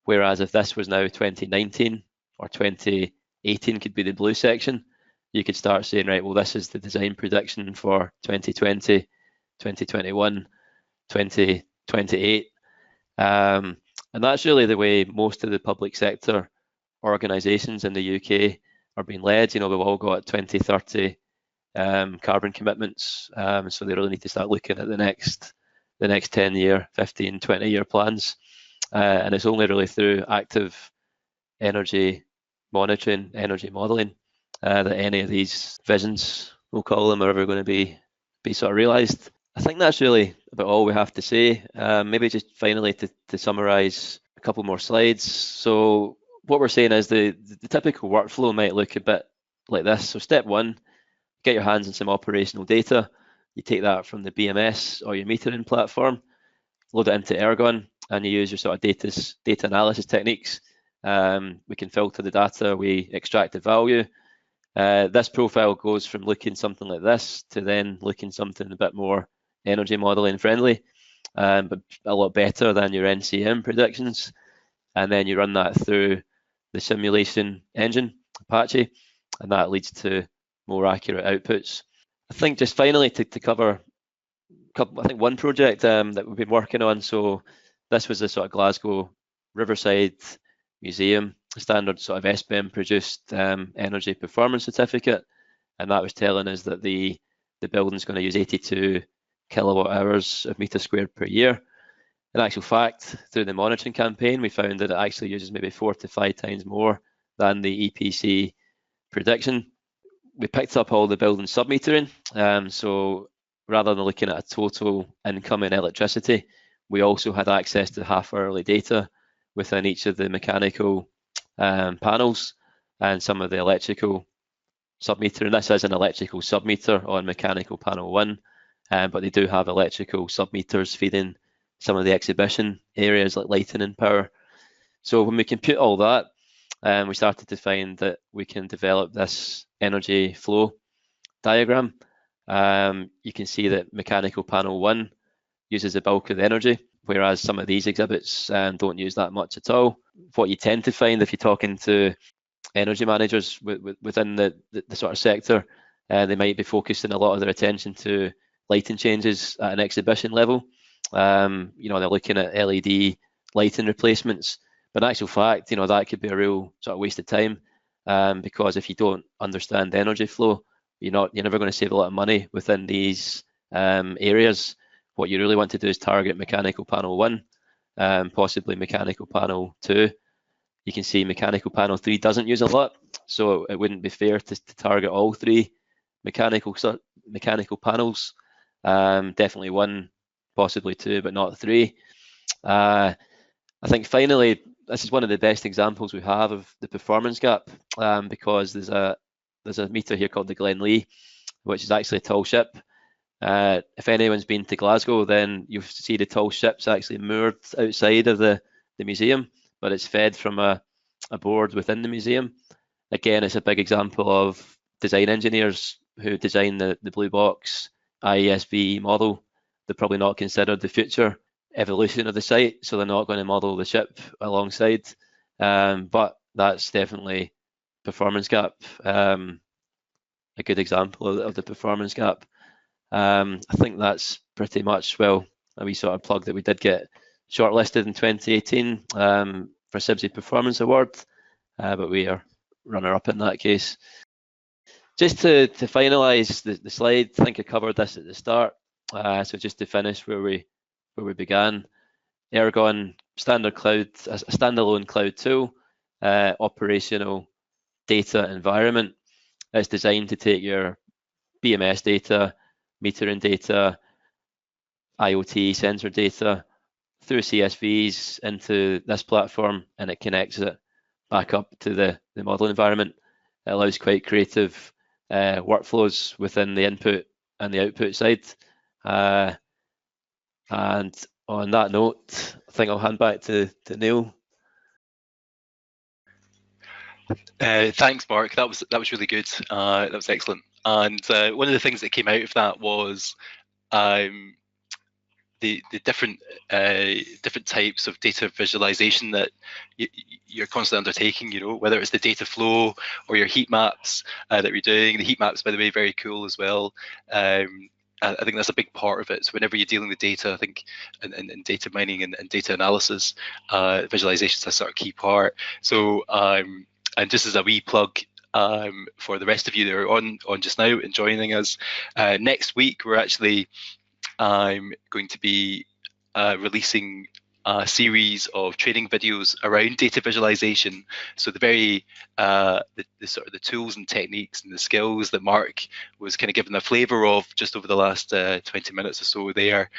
whereas if this was now 2019 or 2018 could be the blue section, you could start saying, right, well, this is the design prediction for 2020, 2021, 2028. And that's really the way most of the public sector organisations in the UK are being led. We've all got 2030 carbon commitments, so they really need to start looking at the next 10 year, 15, 20 year plans. And it's only really through active energy monitoring, energy modelling, that any of these visions, we'll call them, are ever going to be sort of realised. I think that's really about all we have to say. Maybe just finally to summarise a couple more slides. So what we're saying is the typical workflow might look a bit like this. So step one, get your hands on some operational data. You take that from the BMS or your metering platform, load it into Aragon, and you use your sort of data analysis techniques. We can filter the data, we extract the value. This profile goes from looking something like this to then looking something a bit more energy modeling friendly, but a lot better than your NCM predictions. And then you run that through the simulation engine, Apache, and that leads to more accurate outputs. I think just finally to cover one project that we've been working on. So this was a sort of Glasgow Riverside Museum standard sort of SBIM produced energy performance certificate, and that was telling us that the building's going to use 82 kilowatt hours of meter squared per year. In actual fact, through the monitoring campaign, we found that it actually uses maybe 4 to 5 times more than the EPC prediction. We picked up all the building submetering, so rather than looking at a total incoming electricity, we also had access to half-hourly data within each of the mechanical panels and some of the electrical submetering. This is an electrical submeter on mechanical panel 1, but they do have electrical submeters feeding some of the exhibition areas like lighting and power. So when we compute all that, we started to find that we can develop this energy flow diagram. You can see that mechanical panel 1 uses the bulk of the energy, whereas some of these exhibits don't use that much at all. What you tend to find if you're talking to energy managers within the sort of sector, they might be focusing a lot of their attention to lighting changes at an exhibition level. You know, they're looking at LED lighting replacements, but in actual fact, you know, that could be a real sort of waste of time, because if you don't understand energy flow, you're never going to save a lot of money within these areas. What you really want to do is target mechanical panel 1, possibly mechanical panel 2. You can see mechanical panel 3 doesn't use a lot, so it wouldn't be fair to target all 3 mechanical panels. Definitely 1, possibly 2, but not 3. I think finally, this is one of the best examples we have of the performance gap, because there's a meter here called the Glen Lee, which is actually a tall ship. If anyone's been to Glasgow, then you'll see the tall ships actually moored outside of the museum, but it's fed from a board within the museum. Again, it's a big example of design engineers who design the blue box IES model. They're probably not considered the future evolution of the site, so they're not going to model the ship alongside. But that's definitely performance gap, a good example of the performance gap. I think that's pretty much, well, a wee sort of plug that we did get shortlisted in 2018 for CIBSE Performance Award, but we are runner-up in that case. Just to finalise the slide, I think I covered this at the start. So just to finish where we began, Aragon standard cloud, a standalone cloud tool, operational data environment. It's designed to take your BMS data, metering data, IoT sensor data through CSVs into this platform, and it connects it back up to the model environment. It allows quite creative workflows within the input and the output side. And on that note, I think I'll hand back to Neil. Thanks, Mark. That was really good. That was excellent. And one of the things that came out of that was the different types of data visualization that you're constantly undertaking. You know, whether it's the data flow or your heat maps that you're doing. The heat maps, by the way, very cool as well. I think that's a big part of it. So whenever you're dealing with data, I think in data mining and data analysis, visualization is a sort of key part. So and just as a wee plug for the rest of you that are on just now and joining us, next week we're actually going to be releasing a series of training videos around data visualization. So the very the sort of the tools and techniques and the skills that Mark was kind of given a flavour of just over the last 20 minutes or so there,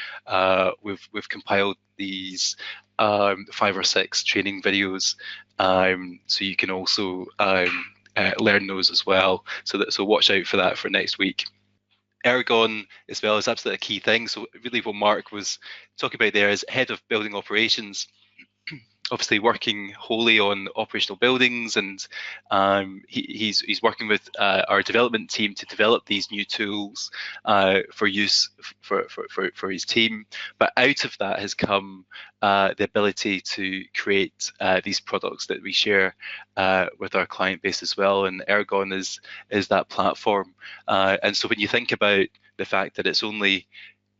we've compiled these 5 or 6 training videos, so you can also learn those as well. So watch out for that for next week. Aragon as well is absolutely a key thing. So really what Mark was talking about there is head of building operations, obviously working wholly on operational buildings, and he's working with our development team to develop these new tools for use for his team. But out of that has come the ability to create these products that we share with our client base as well. And Aragon is that platform. And so when you think about the fact that it's only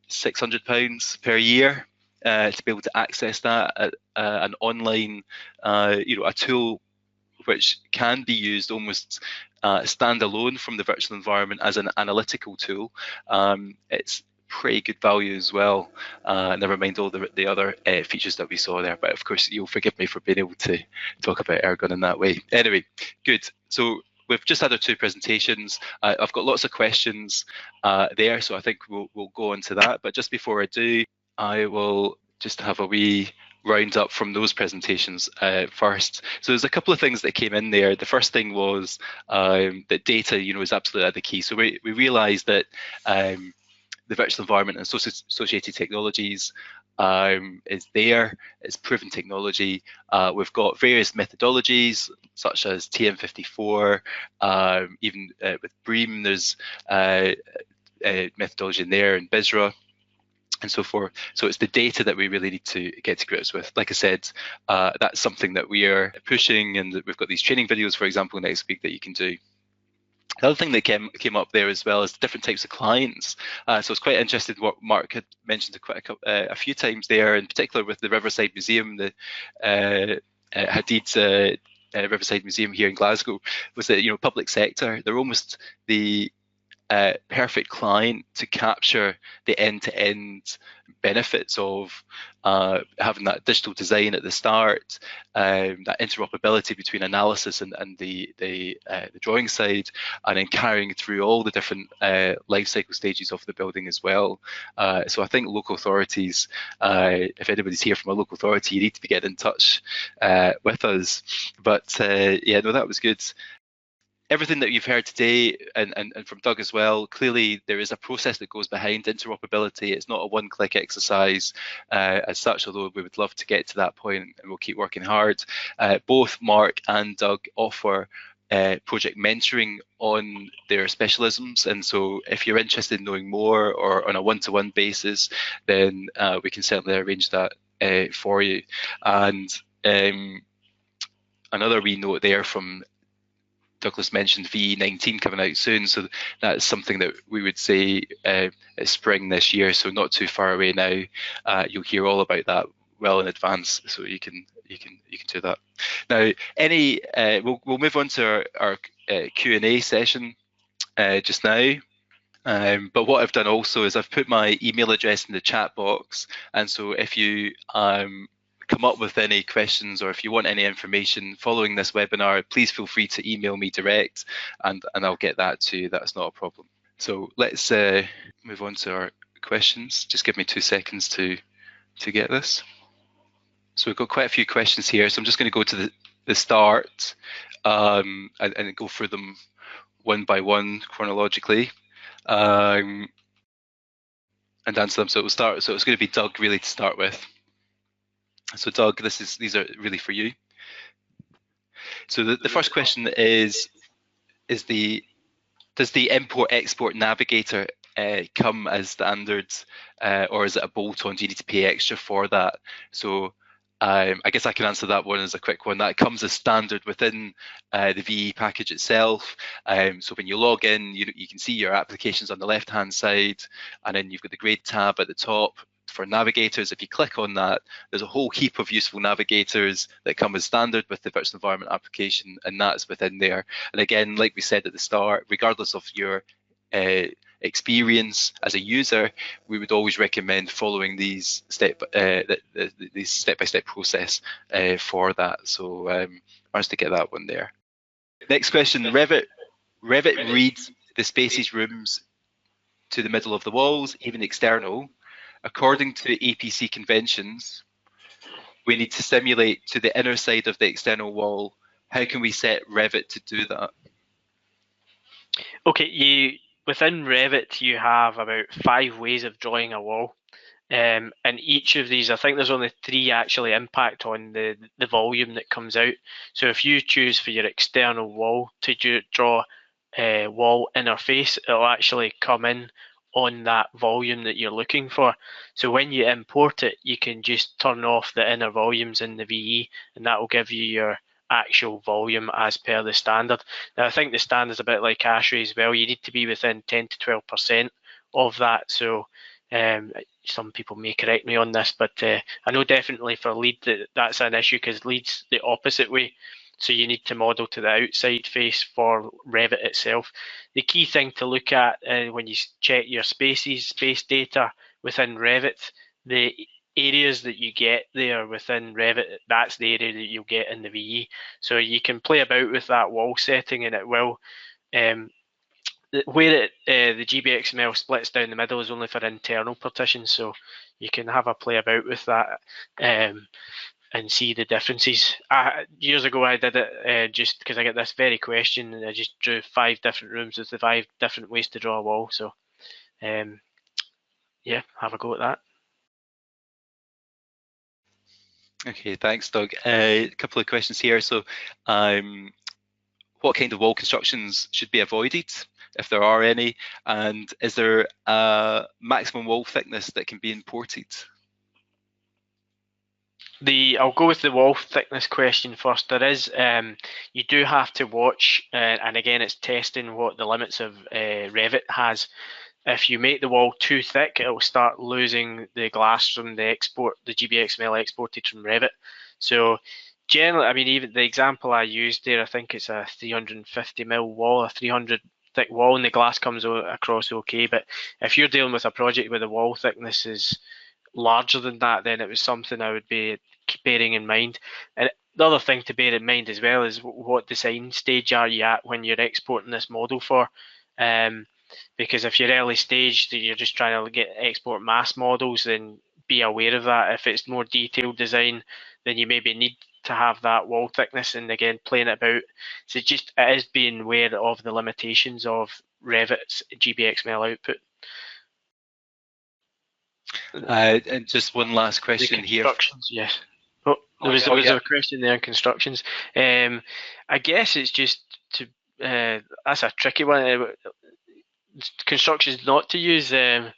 £600 per year to be able to access that at an online, a tool which can be used almost standalone from the virtual environment as an analytical tool. It's pretty good value as well. Never mind all the other features that we saw there. But of course, you'll forgive me for being able to talk about Aragon in that way. Anyway, good. So we've just had our 2 presentations. I've got lots of questions there, so I think we'll go on to that. But just before I do, I will just have a wee round up from those presentations first. So there's a couple of things that came in there. The first thing was that data, is absolutely the key. So we realised that the virtual environment and associated technologies is there. It's proven technology. We've got various methodologies such as TM54, even with BREEAM, there's methodology in there, and BISRA, and so forth. So it's the data that we really need to get to grips with. Like I said, that's something that we are pushing, and we've got these training videos, for example, next week that you can do. The other thing that came up there as well is different types of clients. So it's quite interesting what Mark had mentioned a few times there, in particular with the Riverside Museum, the Hadid Riverside Museum here in Glasgow, was that, public sector, they're almost the perfect client to capture the end-to-end benefits of having that digital design at the start, that interoperability between analysis and the drawing side, and then carrying through all the different life cycle stages of the building as well. So I think local authorities, if anybody's here from a local authority, you need to be getting in touch with us. But yeah, no, that was good. Everything that you've heard today and from Doug as well, clearly there is a process that goes behind interoperability. It's not a one-click exercise as such, although we would love to get to that point, and we'll keep working hard. Both Mark and Doug offer project mentoring on their specialisms, and so if you're interested in knowing more or on a one-to-one basis, then we can certainly arrange that for you. And another wee note there from Douglas mentioned VE19 coming out soon, so that's something that we would say is spring this year, so not too far away now. You'll hear all about that well in advance, so you can do that. Now, we'll move on to our Q&A session just now. But what I've done also is I've put my email address in the chat box, and so if you come up with any questions, or if you want any information following this webinar, please feel free to email me direct, and I'll get that to you. That's not a problem. So let's move on to our questions. Just give me 2 seconds to get this. So we've got quite a few questions here, so I'm just going to go to the start and go through them one by one chronologically and answer them. So it's going to be Doug really to start with. So Doug, these are really for you. So the first question is does the import-export navigator come as standard, or is it a bolt-on? Do you need to pay extra for that? So I guess I can answer that one as a quick one. That comes as standard within the VE package itself. So when you log in, you can see your applications on the left-hand side, and then you've got the grade tab at the top. For navigators, if you click on that, there's a whole heap of useful navigators that come as standard with the virtual environment application, and that's within there. And again, like we said at the start, regardless of your experience as a user, we would always recommend following these step-by-step process for that. So managed to get that one there. Next question: Revit reads the spaces rooms to the middle of the walls, even external. According to APC conventions, we need to simulate to the inner side of the external wall. How can we set Revit to do that? Okay, within Revit, you have about 5 ways of drawing a wall. And each of these, I think there's only 3 actually impact on the volume that comes out. So if you choose for your external wall to draw a wall interface, it'll actually come in on that volume that you're looking for. So when you import it, you can just turn off the inner volumes in the VE, and that will give you your actual volume as per the standard. Now I think the standard is a bit like ASHRAE as well. You need to be within 10 to 12% of that. So some people may correct me on this, but I know definitely for LEED that's an issue, because LEED's the opposite way. So you need to model to the outside face for Revit itself. The key thing to look at when you check your space data within Revit, the areas that you get there within Revit, that's the area that you'll get in the VE. So you can play about with that wall setting, and it will where the GBXML splits down the middle is only for internal partitions, so you can have a play about with that and see the differences. Years ago I did it just because I get this very question, and I just drew 5 different rooms with the 5 different ways to draw a wall. So yeah, have a go at that. Okay, thanks, Doug. A couple of questions here. So, what kind of wall constructions should be avoided, if there are any? And is there a maximum wall thickness that can be imported? I'll go with the wall thickness question first. There is, you do have to watch, and again, it's testing what the limits of Revit has. If you make the wall too thick, it will start losing the glass from the export, the GBXML exported from Revit. So generally, I mean, even the example I used there, I think it's a 350mm wall, a 300 thick wall, and the glass comes across okay. But if you're dealing with a project where the wall thickness is larger than that, then it was something I would be bearing in mind. And the other thing to bear in mind as well is what design stage are you at when you're exporting this model for. Because if you're early stage, you're just trying to export mass models, then be aware of that. If it's more detailed design, then you maybe need to have that wall thickness, and again, playing it about. So it is being aware of the limitations of Revit's GBXML output. And just one last question here. Yes. Oh, there was a question there on constructions. I guess it's just that's a tricky one. Constructions not to use. It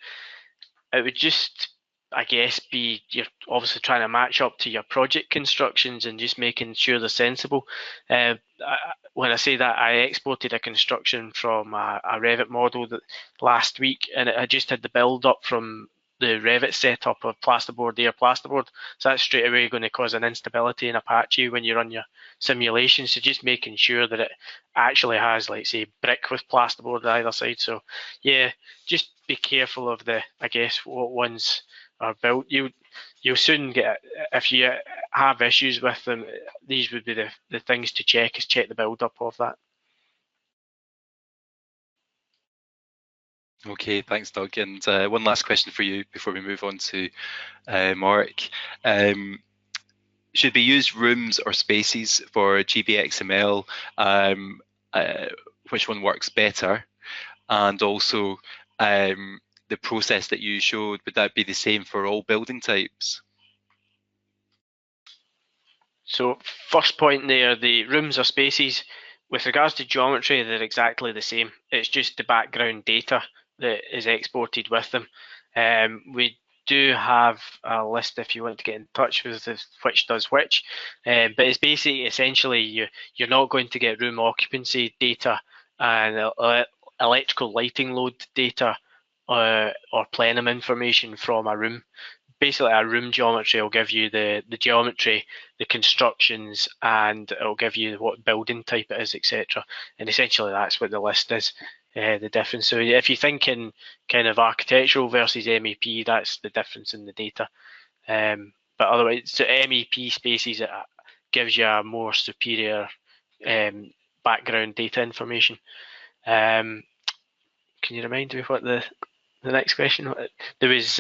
would just, I guess, be you're obviously trying to match up to your project constructions and just making sure they're sensible. When I say that, I exported a construction from a Revit model last week, and I just had the build up from the Revit setup of plasterboard, air plasterboard. So that's straight away going to cause an instability in Apache when you run your simulation. So just making sure that it actually has, like, say, brick with plasterboard on either side. So yeah, just be careful of I guess, what ones are built. You'll soon get, if you have issues with them, these would be the things to check, is check the build up of that. Okay, thanks, Doug. And one last question for you before we move on to Mark. Should we use rooms or spaces for GBXML? Which one works better? And also, the process that you showed, would that be the same for all building types? So first point there, the rooms or spaces, with regards to geometry, they're exactly the same. It's just the background data that is exported with them. We do have a list if you want to get in touch with which does which, but it's basically essentially you're not going to get room occupancy data and electrical lighting load data or plenum information from a room. Basically, a room geometry will give you the geometry, the constructions, and it'll give you what building type it is, etc. And essentially, that's what the list is. The difference. So if you think in kind of architectural versus MEP, that's the difference in the data. But otherwise, so MEP spaces, it gives you a more superior background data information. Can you remind me what the next question? There was.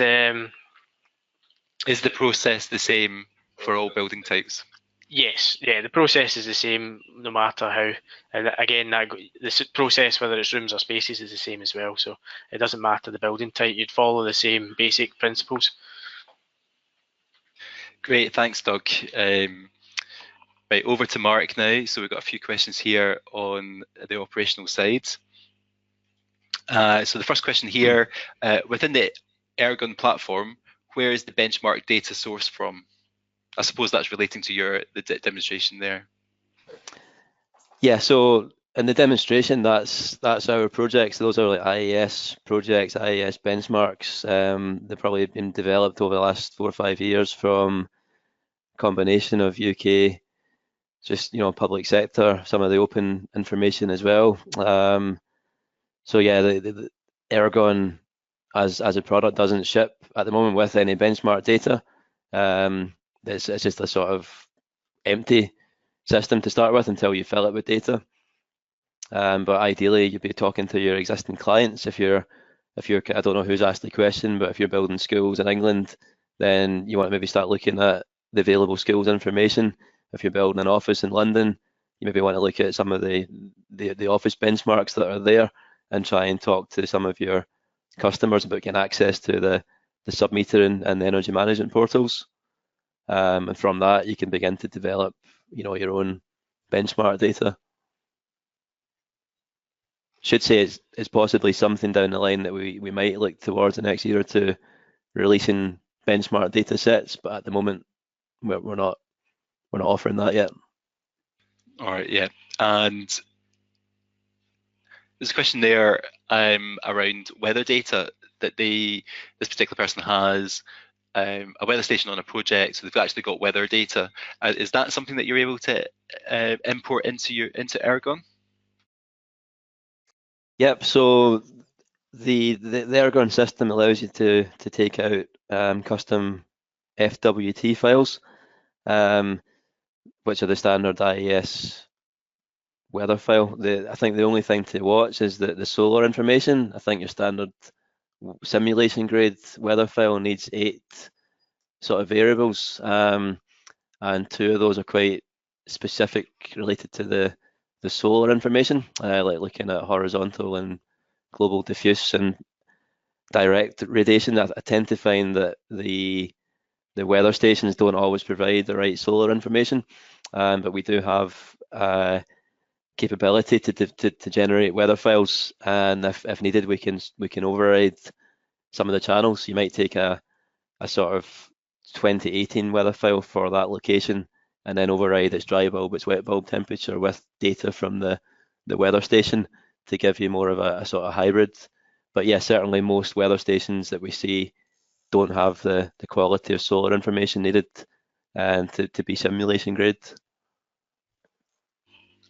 Is the process the same for all building types? Yes, yeah, the process is the same no matter how. And again, the process, whether it's rooms or spaces, is the same as well. So it doesn't matter the building type, you'd follow the same basic principles. Great, thanks, Doug. Right, over to Mark now. So we've got a few questions here on the operational side. So the first question here, within the Aragon platform, where is the benchmark data sourced from? I suppose that's relating to the demonstration there. Yeah, so in the demonstration, that's our projects. Those are like IES projects, IES benchmarks. They've probably been developed over the last 4 or 5 years from a combination of UK, just public sector, some of the open information as well. So yeah, the Aragon as a product doesn't ship at the moment with any benchmark data. It's just a sort of empty system to start with until you fill it with data. But ideally, you'd be talking to your existing clients. If you're, I don't know who's asked the question, but if you're building schools in England, then you want to maybe start looking at the available schools information. If you're building an office in London, you maybe want to look at some of the office benchmarks that are there and try and talk to some of your customers about getting access to the submetering and the energy management portals. and from that you can begin to develop, your own benchmark data. Should say it's possibly something down the line that we might look towards the next year or two, releasing benchmark data sets, but at the moment we're not offering that yet. All right, yeah. And there's a question there around weather data that this particular person has a weather station on a project, so they've actually got weather data. Is that something that you're able to import into Aragon? Yep. So the Aragon system allows you to take out custom FWT files, which are the standard IES weather file. I think the only thing to watch is the solar information. I think your standard simulation grade weather file needs 8 sort of variables, and 2 of those are quite specific, related to the solar information, like looking at horizontal and global diffuse and direct radiation. I tend to find that the weather stations don't always provide the right solar information, but we do have capability to generate weather files, and if needed, we can override some of the channels. You might take a sort of 2018 weather file for that location, and then override its dry bulb, its wet bulb temperature with data from the weather station to give you more of a sort of hybrid. But yeah, certainly most weather stations that we see don't have the quality of solar information needed and to be simulation grade.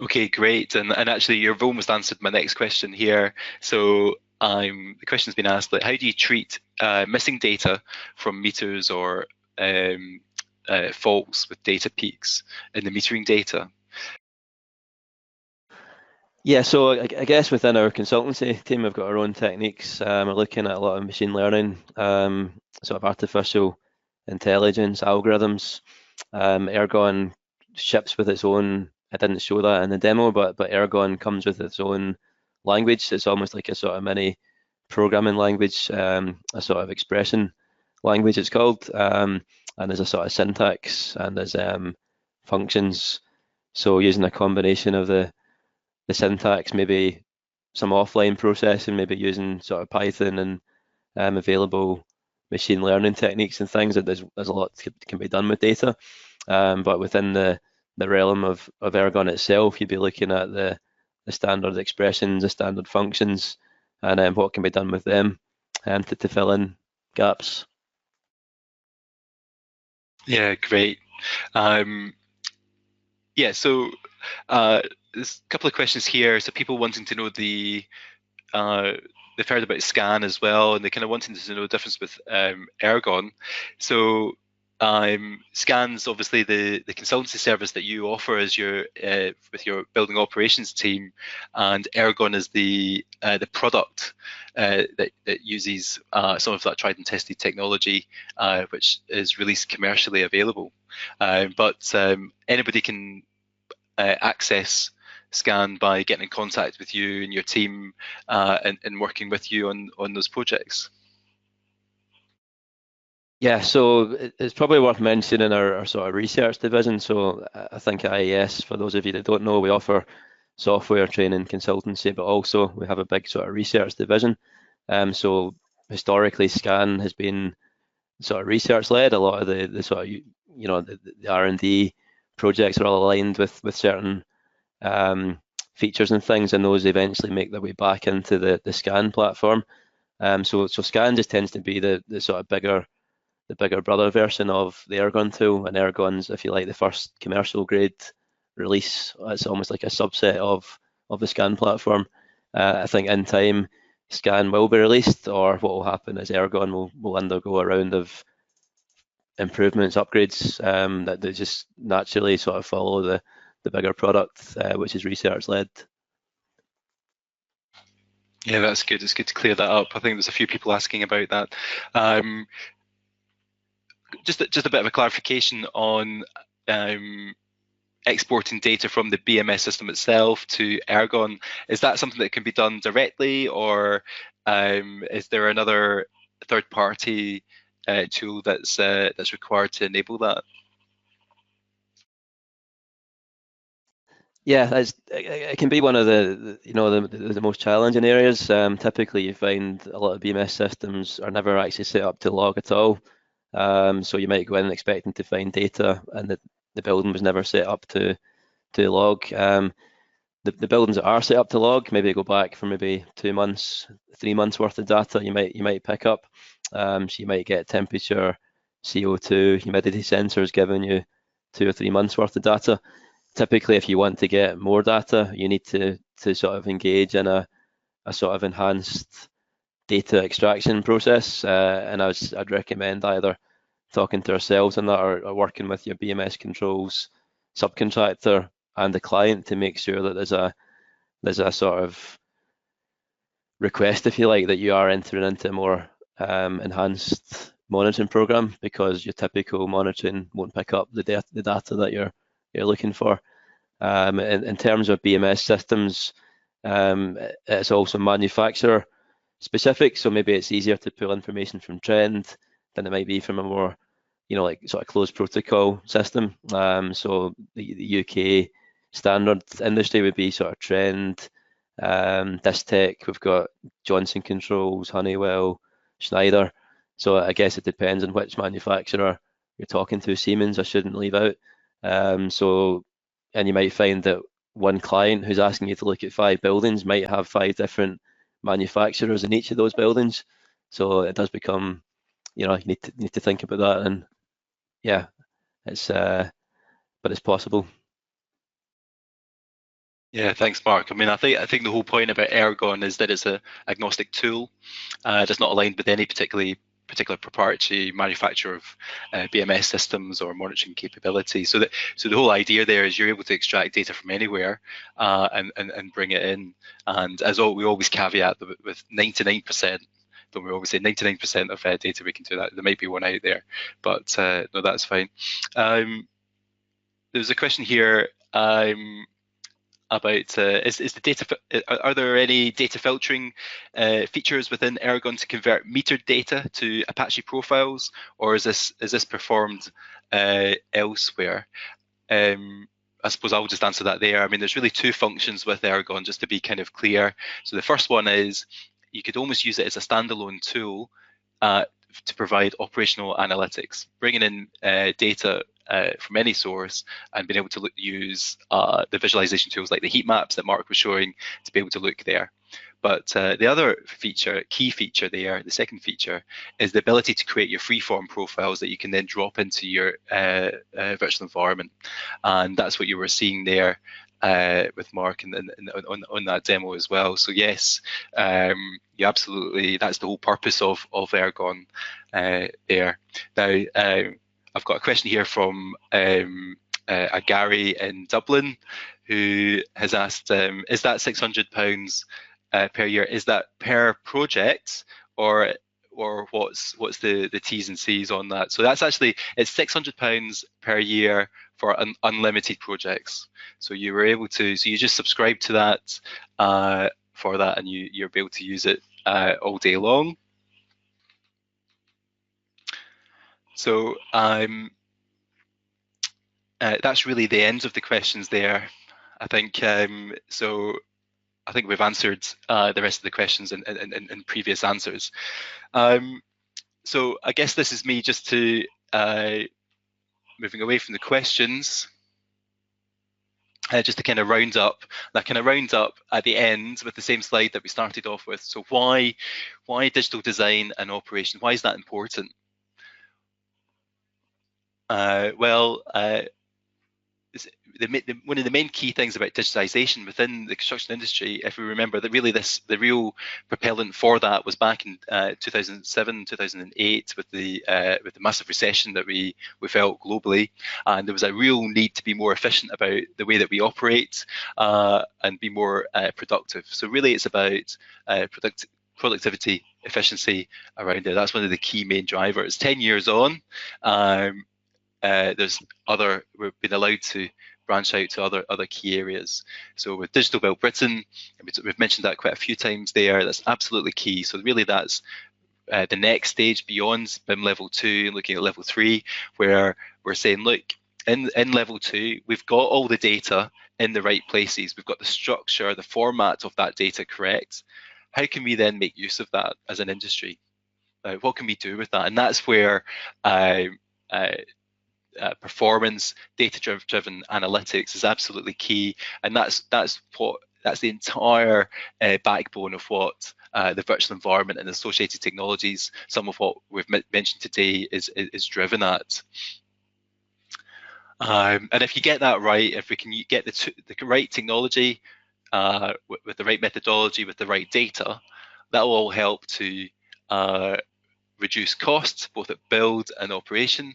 Okay, great. And actually, you've almost answered my next question here. So the question's been asked, like, how do you treat missing data from meters or faults with data peaks in the metering data? Yeah, so I guess within our consultancy team, we've got our own techniques. We're looking at a lot of machine learning, sort of artificial intelligence algorithms. Aragon ships with its own. I didn't show that in the demo, but Aragon comes with its own language. It's almost like a sort of mini programming language, a sort of expression language it's called, and there's a sort of syntax and there's functions. So using a combination of the syntax, maybe some offline processing, maybe using sort of Python and available machine learning techniques and things. That there's a lot that can be done with data, but within the realm of Aragon itself, you'd be looking at the standard expressions, the standard functions, and what can be done with them to fill in gaps. Yeah, great. Yeah, so there's a couple of questions here. So people wanting to know they've heard about scan as well, and they kind of wanting to know the difference with Aragon. So Scan's obviously the consultancy service that you offer as your with your building operations team, and Aragon is the product that uses some of that tried and tested technology, which is released commercially available. But anybody can access Scan by getting in contact with you and your team and working with you on those projects. Yeah, so it's probably worth mentioning our sort of research division. So I think IES, for those of you that don't know, we offer software training consultancy, but also we have a big sort of research division. So historically, Scan has been sort of research led. A lot of the sort of the R&D projects are all aligned with certain features and things, and those eventually make their way back into the Scan platform. So Scan just tends to be the sort of bigger brother version of the Aragon tool, and Aragon's, if you like, the first commercial grade release. It's almost like a subset of the Scan platform. I think in time Scan will be released, or what will happen is Aragon will undergo a round of improvements, upgrades that they just naturally sort of follow the bigger product, which is research led. Yeah, that's good. It's good to clear that up. I think there's a few people asking about that. Just a bit of a clarification on exporting data from the BMS system itself to Aragon. Is that something that can be done directly, or is there another third-party tool that's required to enable that? Yeah, it can be one of the most challenging areas. Typically, you find a lot of BMS systems are never actually set up to log at all. So you might go in expecting to find data, and the building was never set up to log. The buildings that are set up to log maybe go back for maybe 2 months, 3 months worth of data you might pick up. So you might get temperature, CO2, humidity sensors giving you 2 or 3 months worth of data. Typically, if you want to get more data, you need to sort of engage in a sort of enhanced data extraction process. And I'd recommend either talking to ourselves on that, or working with your BMS controls subcontractor and the client to make sure that there's a sort of request, if you like, that you are entering into a more enhanced monitoring program, because your typical monitoring won't pick up the data that you're looking for. In terms of BMS systems, it's also manufacturer specific, so maybe it's easier to pull information from trend than it might be from a more, like sort of closed protocol system. So the UK standard industry would be sort of trend, Distech, we've got Johnson Controls, Honeywell, Schneider. So I guess it depends on which manufacturer you're talking to. Siemens I shouldn't leave out. And you might find that one client who's asking you to look at 5 buildings might have 5 different manufacturers in each of those buildings. So it does become, you need to think about that. And yeah, but it's possible. Yeah, thanks, Mark. I mean, I think the whole point about Aragon is that it's an agnostic tool. It's not aligned with any particular proprietary manufacturer of BMS systems or monitoring capability. So the whole idea there is you're able to extract data from anywhere and bring it in. And as we always caveat with 99%. Don't we always say 99% of data we can do that? There might be one out there, but no, that's fine. There's a question here. About is the data, are there any data filtering features within Aragon to convert metered data to Apache profiles, or is this performed elsewhere? I suppose I'll just answer that there. I mean, there's really 2 functions with Aragon, just to be kind of clear. So the first one is you could almost use it as a standalone tool to provide operational analytics, bringing in data from any source and being able to use the visualization tools like the heat maps that Mark was showing to be able to look there. But the other key feature there, the second feature, is the ability to create your freeform profiles that you can then drop into your virtual environment. And that's what you were seeing there with Mark and on that demo as well. So yes, you absolutely, that's the whole purpose of Aragon there. Now, I've got a question here from a Gary in Dublin, who has asked, is that £600 per year? Is that per project, or what's the T's and C's on that? So that's actually, it's £600 per year for unlimited projects. So you were able to, so you just subscribe to that for that, and you're able to use it all day long. So that's really the end of the questions there. I think so. I think we've answered the rest of the questions in previous answers. So I guess this is me just to moving away from the questions, just to kind of round up. And I kind of round up at the end with the same slide that we started off with. So why digital design and operation? Why is that important? Well, one of the main key things about digitization within the construction industry, if we remember, that really the real propellant for that was back in 2007, 2008 with the massive recession that we felt globally, and there was a real need to be more efficient about the way that we operate and be more productive. So really, it's about productivity, efficiency around there. That's one of the key main drivers. 10 years on, we've been allowed to branch out to other key areas. So with Digital Build Britain, we've mentioned that quite a few times there. That's absolutely key. So really, that's the next stage beyond BIM level 2, looking at level 3, where we're saying, look, in level 2, we've got all the data in the right places, we've got the structure, the format of that data correct, how can we then make use of that as an industry? What can we do with that? And that's where performance, data-driven analytics is absolutely key, and that's the entire backbone of what the virtual environment and associated technologies, some of what we've mentioned today, is driven at. And if you get that right, if we can get the right technology with the right methodology, with the right data, that will all help to reduce costs, both at build and operation,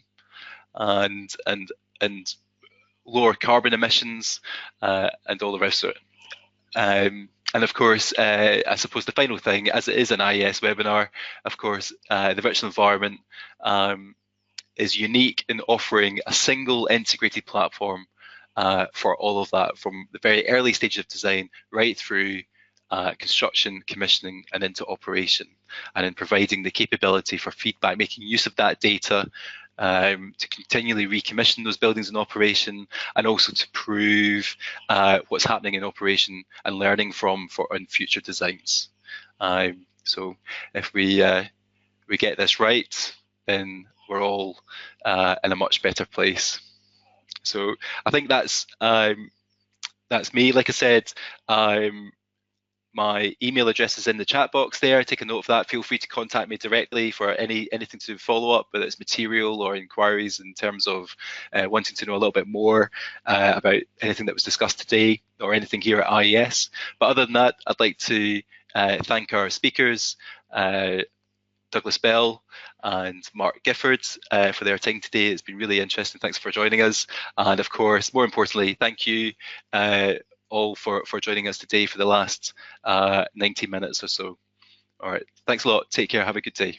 and lower carbon emissions, and all the rest of it. And of course, I suppose the final thing, as it is an IES webinar, of course, the virtual environment is unique in offering a single integrated platform for all of that, from the very early stage of design right through construction, commissioning, and into operation, and in providing the capability for feedback, making use of that data to continually recommission those buildings in operation, and also to prove what's happening in operation and learning from on future designs. So if we get this right, then we're all in a much better place. So I think that's me. Like I said, my email address is in the chat box there. Take a note of that. Feel free to contact me directly for anything to follow up, whether it's material or inquiries in terms of wanting to know a little bit more about anything that was discussed today or anything here at IES. But other than that, I'd like to thank our speakers, Douglas Bell and Mark Gifford, for their time today. It's been really interesting. Thanks for joining us. And of course, more importantly, thank you all for joining us today for the last 90 minutes or so. All right, thanks a lot. Take care. Have a good day.